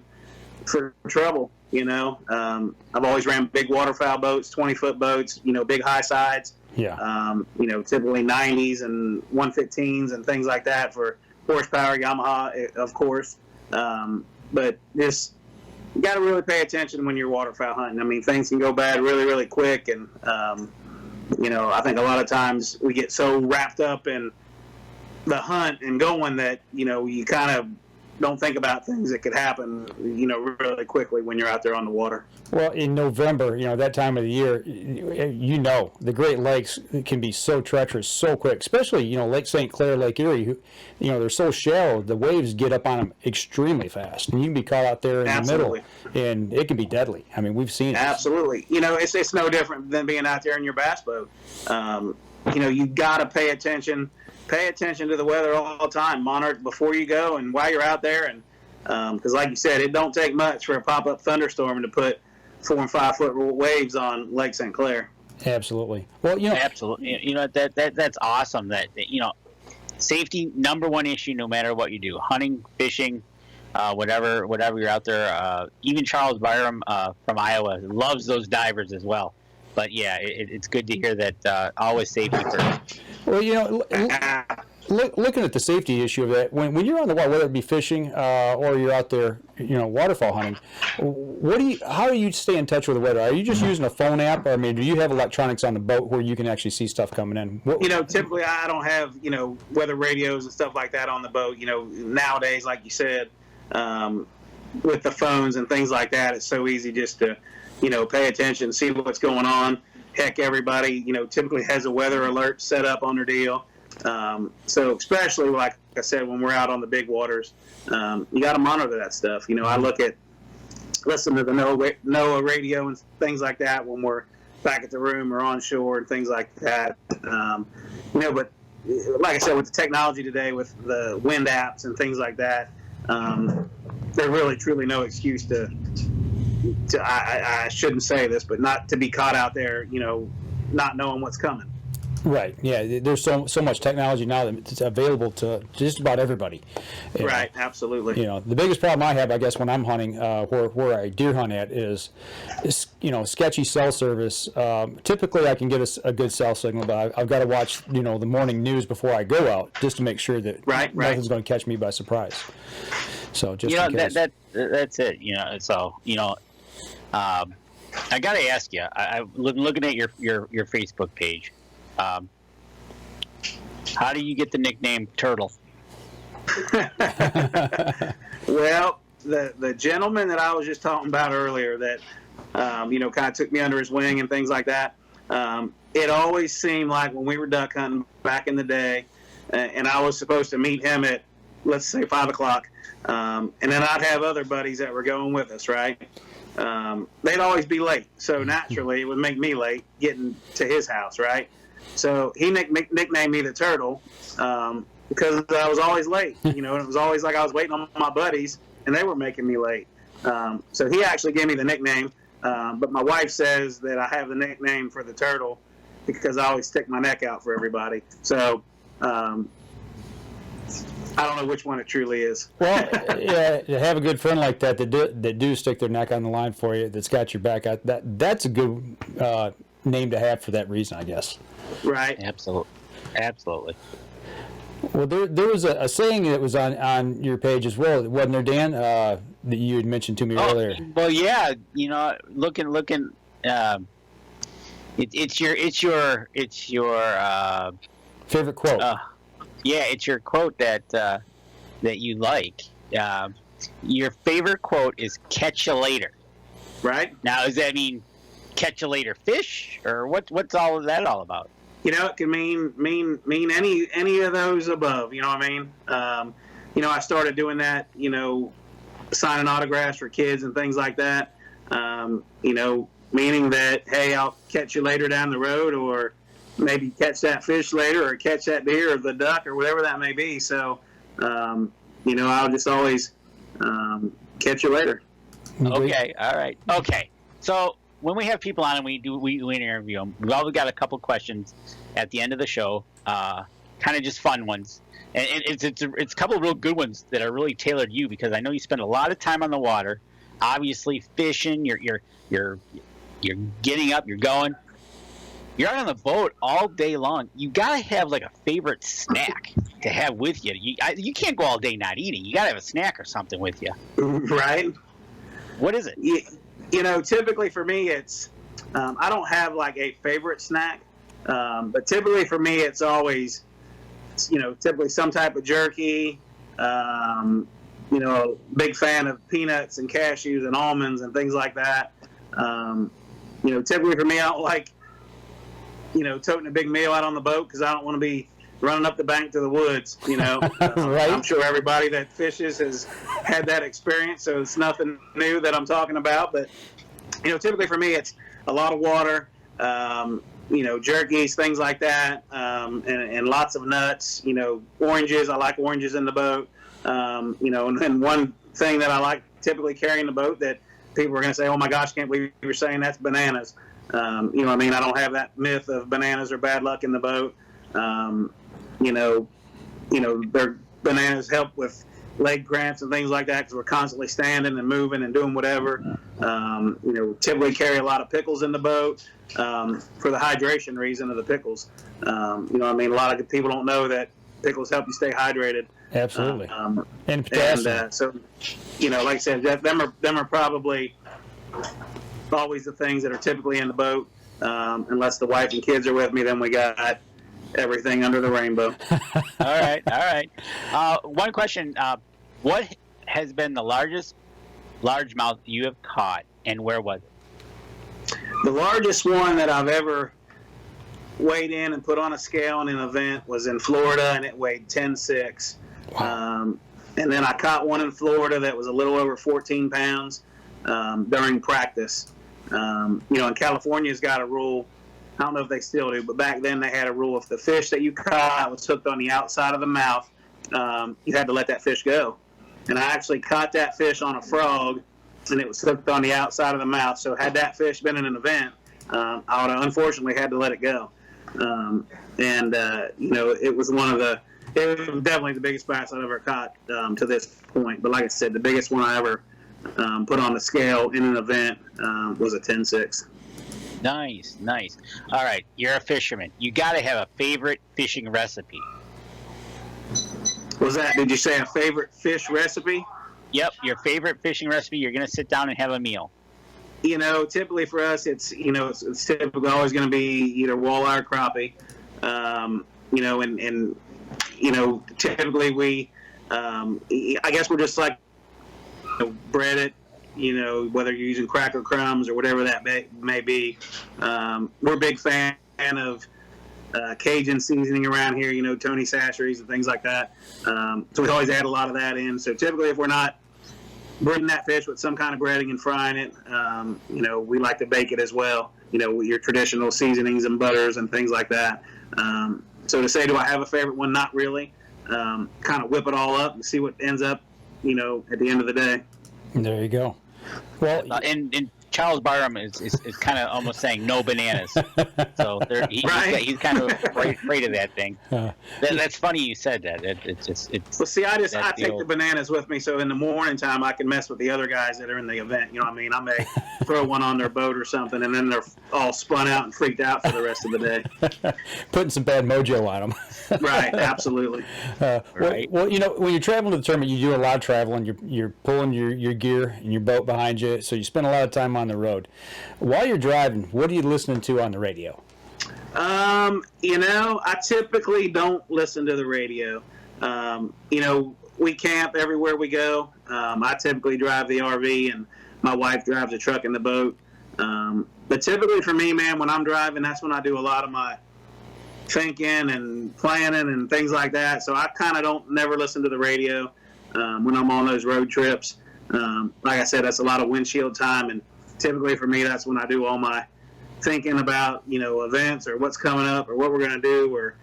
[SPEAKER 3] for trouble. You know, I've always ran big waterfowl boats, 20-foot boats. You know, big high sides.
[SPEAKER 1] Yeah.
[SPEAKER 3] You know, typically 90s and 115s and things like that for horsepower, Yamaha, of course. But just you got to really pay attention when you're waterfowl hunting. I mean, things can go bad really, really quick, and you know, I think a lot of times we get so wrapped up in the hunt and going that, you know, you kind of don't think about things that could happen, you know, really quickly when you're out there on the water.
[SPEAKER 1] Well, in November, you know, that time of the year, you know, the Great Lakes can be so treacherous so quick, especially, you know, Lake St. Clair, Lake Erie, you know, they're so shallow, the waves get up on them extremely fast, and you can be caught out there in
[SPEAKER 3] Absolutely.
[SPEAKER 1] the middle, and it can be deadly. I mean, we've seen it.
[SPEAKER 3] Absolutely. You know, it's no different than being out there in your bass boat. You know, you got to pay attention to the weather all the time. Monitor it before you go and while you're out there, and because like you said, it don't take much for a pop-up thunderstorm to put 4 and 5 foot waves on Lake St. Clair.
[SPEAKER 1] Absolutely. Well, you know,
[SPEAKER 2] absolutely. You know, that's awesome. That you know, safety #1 issue, no matter what you do, hunting, fishing, whatever you're out there. Even Charles Byram from Iowa loves those divers as well. But yeah, it's good to hear that always safety first.
[SPEAKER 1] well, you know, looking at the safety issue of that, when you're on the water, whether it be fishing or you're out there, you know, waterfowl hunting, how do you stay in touch with the weather? Are you just using a phone app, or I mean, do you have electronics on the boat where you can actually see stuff coming in?
[SPEAKER 3] You know, typically I don't have, you know, weather radios and stuff like that on the boat. You know, nowadays, like you said, with the phones and things like that, it's so easy just to, you know, pay attention, see what's going on. Heck, everybody, you know, typically has a weather alert set up on their deal. So especially, like I said, when we're out on the big waters, you got to monitor that stuff. You know, I listen to the NOAA radio and things like that when we're back at the room or on shore and things like that. You know, but like I said, with the technology today, with the wind apps and things like that, there's really, truly no excuse to I shouldn't say this, but not to be caught out there, you know, not knowing what's coming.
[SPEAKER 1] Right. Yeah. There's so much technology now that it's available to just about everybody.
[SPEAKER 3] Right. Absolutely.
[SPEAKER 1] You know, the biggest problem I have, I guess, when I'm hunting, where I deer hunt at, is sketchy cell service. Typically, I can get a good cell signal, but I've got to watch the morning news before I go out just to make sure that nothing's going to catch me by surprise. So just in case.
[SPEAKER 2] That's it. So I got to ask you. I'm looking at your Facebook page. How do you get the nickname Turtle?
[SPEAKER 3] Well, the gentleman that I was just talking about earlier that kind of took me under his wing and things like that. It always seemed like when we were duck hunting back in the day, and I was supposed to meet him at, let's say, 5 o'clock, and then I'd have other buddies that were going with us, right? They'd always be late, so naturally it would make me late getting to his house, right? So he nicknamed me the Turtle because I was always late, and it was always like I was waiting on my buddies, and they were making me late. So he actually gave me the nickname, but my wife says that I have the nickname for the Turtle because I always stick my neck out for everybody. So I don't know which one it truly is.
[SPEAKER 1] Well, yeah, to have a good friend like that do stick their neck on the line for you, that's got your back, that's a good name to have for that reason, I guess.
[SPEAKER 3] Right.
[SPEAKER 2] Absolutely.
[SPEAKER 1] Well, there was a saying that was on your page as well, wasn't there, Dan? That you had mentioned to me earlier.
[SPEAKER 2] Well, yeah, looking. It's your
[SPEAKER 1] favorite quote.
[SPEAKER 2] Yeah, it's your quote that you like. Your favorite quote is "Catch you later."
[SPEAKER 3] Right.
[SPEAKER 2] Now, does that mean catch you later fish, or what's all of that all about?
[SPEAKER 3] It can mean any of those above. You know what I mean? I started doing that. Signing autographs for kids and things like that. Meaning that, hey, I'll catch you later down the road, or maybe catch that fish later, or catch that deer or the duck or whatever that may be. So, I'll just always catch you later.
[SPEAKER 2] Okay. All right. Okay. So when we have people on and we interview them, we've always got a couple questions at the end of the show, kind of just fun ones, and it's a couple of real good ones that are really tailored to you, because I know you spend a lot of time on the water, obviously fishing. You're getting up, you're going, you're out on the boat all day long. You gotta have like a favorite snack to have with you. You can't go all day not eating. You gotta have a snack or something with you.
[SPEAKER 3] Right.
[SPEAKER 2] What is it?
[SPEAKER 3] Typically for me, it's I don't have like a favorite snack, but typically for me, it's always typically some type of jerky. Big fan of peanuts and cashews and almonds and things like that. Typically for me, I don't like toting a big meal out on the boat because I don't want to be running up the bank to the woods.
[SPEAKER 1] Right.
[SPEAKER 3] I'm sure everybody that fishes has had that experience, so it's nothing new that I'm talking about. But typically for me, it's a lot of water, jerkies, things like that, and lots of nuts. Oranges. I like oranges in the boat. And one thing that I like typically carrying the boat that people are going to say, "Oh my gosh, can't believe you're saying that's bananas." I don't have that myth of bananas or bad luck in the boat. Their bananas help with leg cramps and things like that because we're constantly standing and moving and doing whatever. Typically carry a lot of pickles in the boat for the hydration reason of the pickles. A lot of people don't know that pickles help you stay hydrated.
[SPEAKER 1] Absolutely. And potassium.
[SPEAKER 3] So, like I said, them are probably always the things that are typically in the boat. Unless the wife and kids are with me, then we got everything under the rainbow.
[SPEAKER 2] All right. One question: what has been the largest largemouth you have caught, and where was it?
[SPEAKER 3] The largest one that I've ever weighed in and put on a scale in an event was in Florida, and it weighed 10.6. Wow. And then I caught one in Florida that was a little over 14 pounds during practice. And California's got a rule. I don't know if they still do, but back then they had a rule: if the fish that you caught was hooked on the outside of the mouth, you had to let that fish go. And I actually caught that fish on a frog, and it was hooked on the outside of the mouth. So had that fish been in an event, I would have unfortunately had to let it go. It was definitely the biggest bass I've ever caught to this point. But like I said, the biggest one I ever put on the scale in an event was a 10.6.
[SPEAKER 2] Nice. All right, you're a fisherman. You got to have a favorite fishing recipe.
[SPEAKER 3] Did you say a favorite fish recipe?
[SPEAKER 2] Yep, your favorite fishing recipe. You're going to sit down and have a meal.
[SPEAKER 3] Typically for us, it's typically always going to be either walleye or crappie. Typically we, I guess we're just like, bread it, whether you're using cracker crumbs or whatever that may be. We're a big fan of Cajun seasoning around here, Tony Sachery's and things like that. So we always add a lot of that in. So typically if we're not breading that fish with some kind of breading and frying it, we like to bake it as well, with your traditional seasonings and butters and things like that. So to say, do I have a favorite one? Not really. Kind of whip it all up and see what ends up, at the end of the day.
[SPEAKER 1] There you go. Well,
[SPEAKER 2] and Charles Barham is kind of almost saying no bananas. So he's kind of afraid of that thing. That's funny you said that.
[SPEAKER 3] Well, see, I take the bananas with me, so in the morning time I can mess with the other guys that are in the event. You know what I mean? I may throw one on their boat or something, and then they're all spun out and freaked out for the rest of the day.
[SPEAKER 1] Putting some bad mojo on them.
[SPEAKER 3] Right, absolutely.
[SPEAKER 1] Right. Well, when you're traveling to the tournament, you do a lot of traveling. You're pulling your gear and your boat behind you, so you spend a lot of time on the road. While you're driving, what are you listening to on the radio?
[SPEAKER 3] I typically don't listen to the radio. We camp everywhere we go. I typically drive the RV, and my wife drives the truck and the boat. But typically for me, man, when I'm driving, that's when I do a lot of my thinking and planning and things like that. So I kind of never listen to the radio when I'm on those road trips. Like I said, that's a lot of windshield time, and typically for me, that's when I do all my thinking about, events or what's coming up or what we're going to do. Or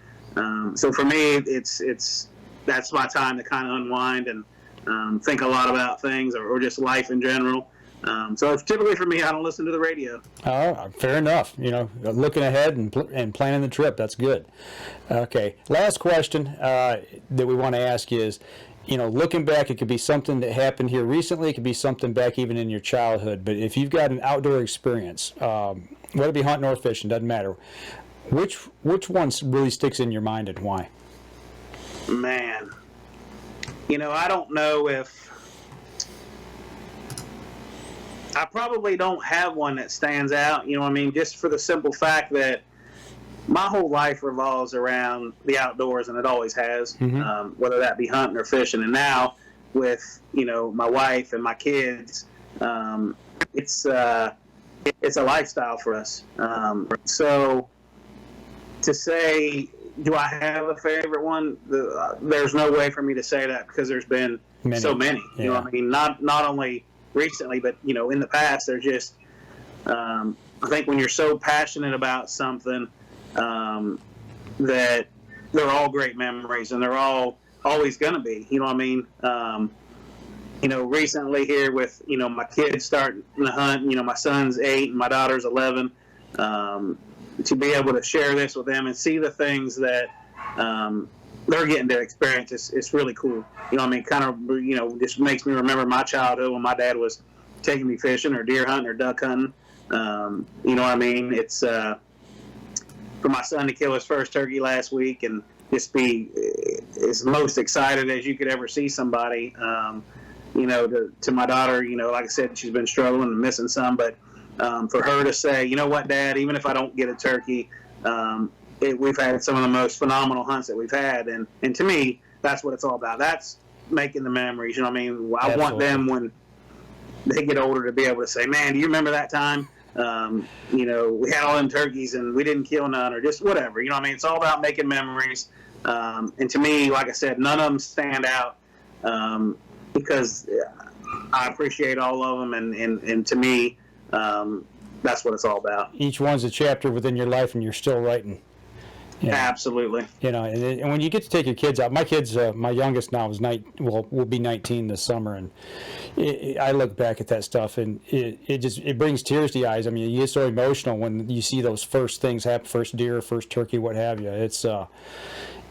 [SPEAKER 3] so for me, that's my time to kind of unwind and think a lot about things or just life in general. So typically for me, I don't listen to the radio.
[SPEAKER 1] Fair enough. Looking ahead and planning the trip, that's good. Okay, last question that we want to ask is, looking back, it could be something that happened here recently. It could be something back even in your childhood. But if you've got an outdoor experience, whether it be hunting or fishing, doesn't matter. Which one really sticks in your mind and why?
[SPEAKER 3] Man, I don't know if I probably don't have one that stands out. Just for the simple fact that my whole life revolves around the outdoors, and it always has, whether that be hunting or fishing. And now with, my wife and my kids, it's a lifestyle for us. So to say, do I have a favorite one? There's no way for me to say that because there's been so many.
[SPEAKER 1] Yeah.
[SPEAKER 3] Not only recently, but, in the past, they're just, I think when you're so passionate about something, that they're all great memories, and they're all always going to be, recently here with, my kids starting to hunt, my son's 8 and my daughter's 11, to be able to share this with them and see the things that, they're getting to experience, it's really cool. Just makes me remember my childhood when my dad was taking me fishing or deer hunting or duck hunting. It's, for my son to kill his first turkey last week and just be as most excited as you could ever see somebody. To my daughter, like I said, she's been struggling and missing some, but for her to say, you know what, Dad, even if I don't get a turkey, we've had some of the most phenomenal hunts that we've had, and to me, that's what it's all about. That's making the memories. I want them when they get older to be able to say, man, do you remember that time? We had all them turkeys and we didn't kill none, or just whatever. It's all about making memories. And to me, like I said, none of them stand out because I appreciate all of them, and to me, that's what it's all about.
[SPEAKER 1] Each one's a chapter within your life, and you're still writing. You know?
[SPEAKER 3] Absolutely.
[SPEAKER 1] You know, and when you get to take your kids out, my kids, my youngest now is will be 19 this summer, and I look back at that stuff, and it brings tears to your eyes. I mean, you get so emotional when you see those first things happen, first deer, first turkey, what have you.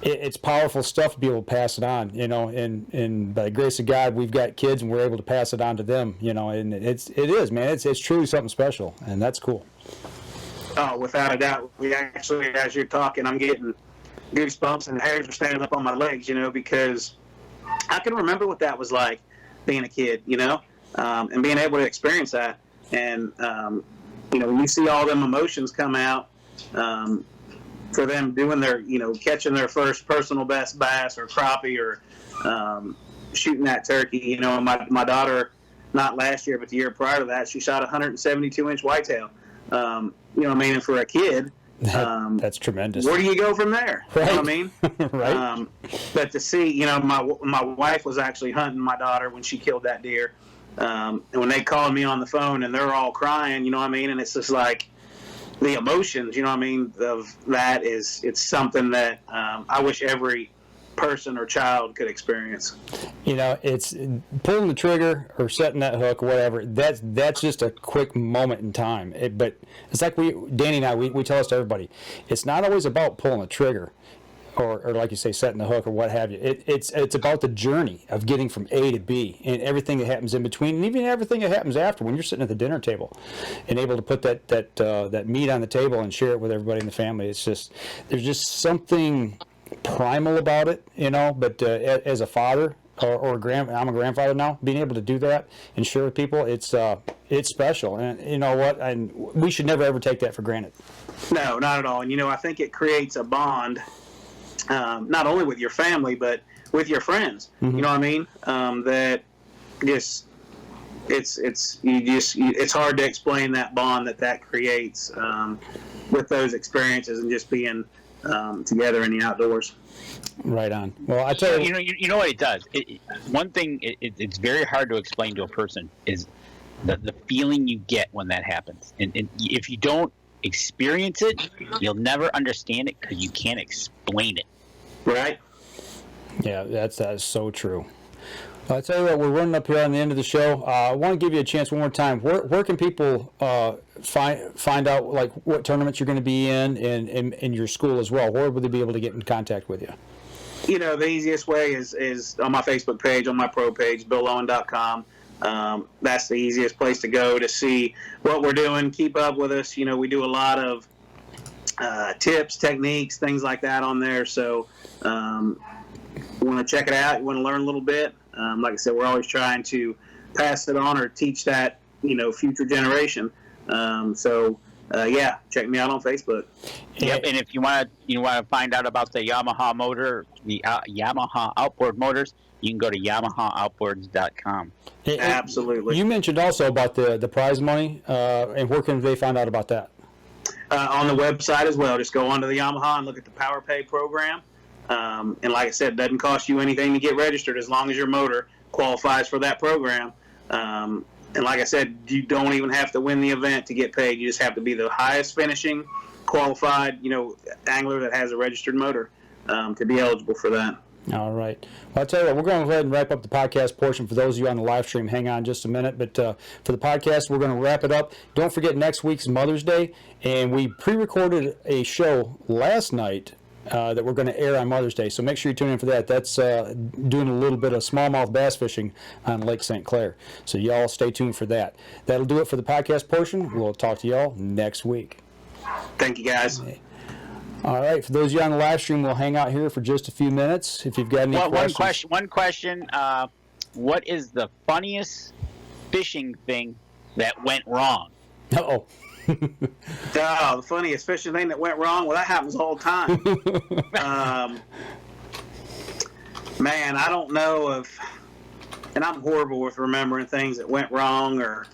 [SPEAKER 1] It's powerful stuff to be able to pass it on, you know, and by the grace of God, we've got kids and we're able to pass it on to them, you know, and it is, man, it's truly something special, and that's cool.
[SPEAKER 3] Oh, without a doubt. We actually, as you're talking, I'm getting goosebumps and hairs are standing up on my legs, you know, because I can remember what that was like being a kid, you know, and being able to experience that. And, you know, when you see all them emotions come out, for them doing their, you know, catching their first personal best bass or crappie or shooting that turkey. You know, my daughter, not last year, but the year prior to that, she shot a 172-inch whitetail. You know what I mean? And for a kid,
[SPEAKER 1] that's tremendous.
[SPEAKER 3] Where do you go from there?
[SPEAKER 1] Right.
[SPEAKER 3] You know what I mean?
[SPEAKER 1] Right.
[SPEAKER 3] But to see, you know, my wife was actually hunting my daughter when she killed that deer. And when they called me on the phone and they're all crying, you know what I mean? And it's just like, the emotions, you know what I mean, of that it's something that I wish every person or child could experience.
[SPEAKER 1] You know, it's pulling the trigger or setting that hook or whatever. That's just a quick moment in time. But it's like Danny and I, we tell this to everybody. It's not always about pulling the trigger, or like you say, setting the hook or what have you. It's about the journey of getting from A to B and everything that happens in between, and even everything that happens after when you're sitting at the dinner table and able to put that meat on the table and share it with everybody in the family. It's just, there's just something primal about it, you know. But as a father or I'm a grandfather now, being able to do that and share with people, it's special. And you know what? And we should never ever take that for granted.
[SPEAKER 3] No, not at all. And you know, I think it creates a bond. Not only with your family, but with your friends. Mm-hmm. You know what I mean? That just it's hard to explain that bond that creates with those experiences and just being together in the outdoors.
[SPEAKER 1] Right on. Well, I tell you,
[SPEAKER 2] you know what it does. One thing it's very hard to explain to a person is the feeling you get when that happens, and if you don't experience it, you'll never understand it because you can't explain it. Right?
[SPEAKER 1] Yeah, that is so true. I tell you what, we're running up here on the end of the show. I want to give you a chance one more time. Where can people find out like what tournaments you're going to be in your school as well? Where would they be able to get in contact with you?
[SPEAKER 3] You know, the easiest way is on my Facebook page, on my pro page, BillLowen.com. That's the easiest place to go to see what we're doing, keep up with us. You know, we do a lot of tips, techniques, things like that on there. So you want to check it out, you want to learn a little bit. Like I said, we're always trying to pass it on or teach that, you know, future generation. Yeah, check me out on Facebook.
[SPEAKER 2] Yep, and if you want to find out about the Yamaha motor, the Yamaha outboard motors, you can go to YamahaOutboards.com.
[SPEAKER 3] Absolutely.
[SPEAKER 1] You mentioned also about the prize money, and where can they find out about that?
[SPEAKER 3] On the website as well. Just go onto the Yamaha and look at the Power Pay program. And like I said, it doesn't cost you anything to get registered as long as your motor qualifies for that program. And like I said, you don't even have to win the event to get paid. You just have to be the highest finishing qualified, you know, angler that has a registered motor to be eligible for that.
[SPEAKER 1] All right. Well, I'll tell you what, we're going to go ahead and wrap up the podcast portion. For those of you on the live stream, hang on just a minute. But for the podcast, we're going to wrap it up. Don't forget, next week's Mother's Day. And we pre-recorded a show last night that we're going to air on Mother's Day. So make sure you tune in for that. That's doing a little bit of smallmouth bass fishing on Lake St. Clair. So y'all stay tuned for that. That'll do it for the podcast portion. We'll talk to y'all next week.
[SPEAKER 3] Thank you, guys.
[SPEAKER 1] All right. For those of you on the live stream, we'll hang out here for just a few minutes. If you've got any questions.
[SPEAKER 2] One question. What is the funniest fishing thing that went wrong?
[SPEAKER 1] Uh-oh.
[SPEAKER 3] The funniest fishing thing that went wrong? Well, that happens all the time. Man, I don't know of, and I'm horrible with remembering things that went wrong or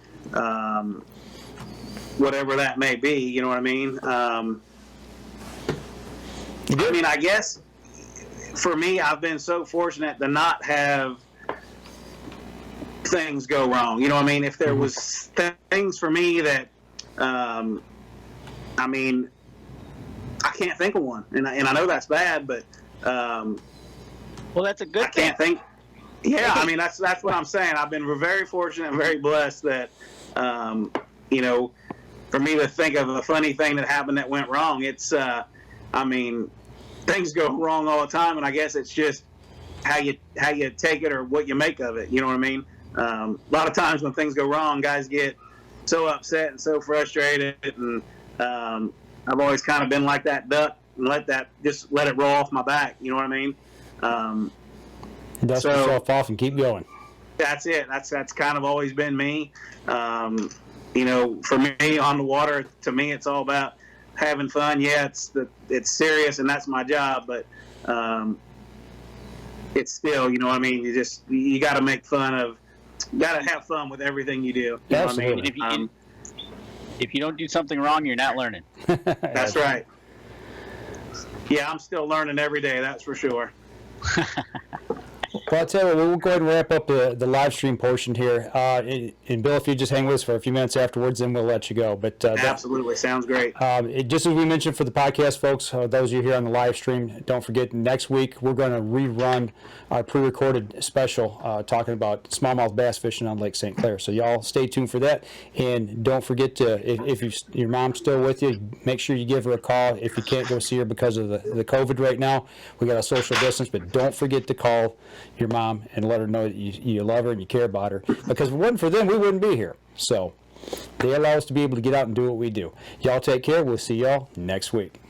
[SPEAKER 3] whatever that may be, you know what I mean? I mean, I guess for me, I've been so fortunate to not have things go wrong. You know what I mean? If there was things for me that, I mean, I can't think of one, and I know that's bad, but
[SPEAKER 2] Well, that's a good
[SPEAKER 3] I can't think. Yeah, I mean that's what I'm saying. I've been very fortunate and very blessed that you know, for me to think of a funny thing that happened that went wrong. It's I mean, things go wrong all the time, and I guess it's just how you take it or what you make of it. You know what I mean? A lot of times when things go wrong, guys get so upset and so frustrated, and I've always kind of been like that duck and let it roll off my back. You know what I mean?
[SPEAKER 1] Dust yourself off and keep going.
[SPEAKER 3] That's it. That's kind of always been me. You know, for me on the water, to me, it's all about having fun. Yeah, it's serious, and that's my job, but it's still, you know what I mean? You got to make fun of, got to have fun with everything you do. You know what I mean?
[SPEAKER 2] If you don't do something wrong, you're not learning.
[SPEAKER 3] That's right. Yeah, I'm still learning every day, that's for sure.
[SPEAKER 1] Well, I'll tell you what, we'll go ahead and wrap up the live stream portion here. And Bill, if you just hang with us for a few minutes afterwards, then we'll let you go. But
[SPEAKER 3] absolutely, sounds great.
[SPEAKER 1] Just as we mentioned for the podcast, folks, those of you here on the live stream, don't forget next week we're going to rerun our pre-recorded special talking about smallmouth bass fishing on Lake St. Clair. So y'all stay tuned for that. And don't forget to, if your mom's still with you, make sure you give her a call. If you can't go see her because of the COVID right now, we got a social distance, but don't forget to call your mom and let her know that you love her and you care about her, because if it wasn't for them, we wouldn't be here. So they allow us to be able to get out and do what we do. Y'all take care. We'll see y'all next week.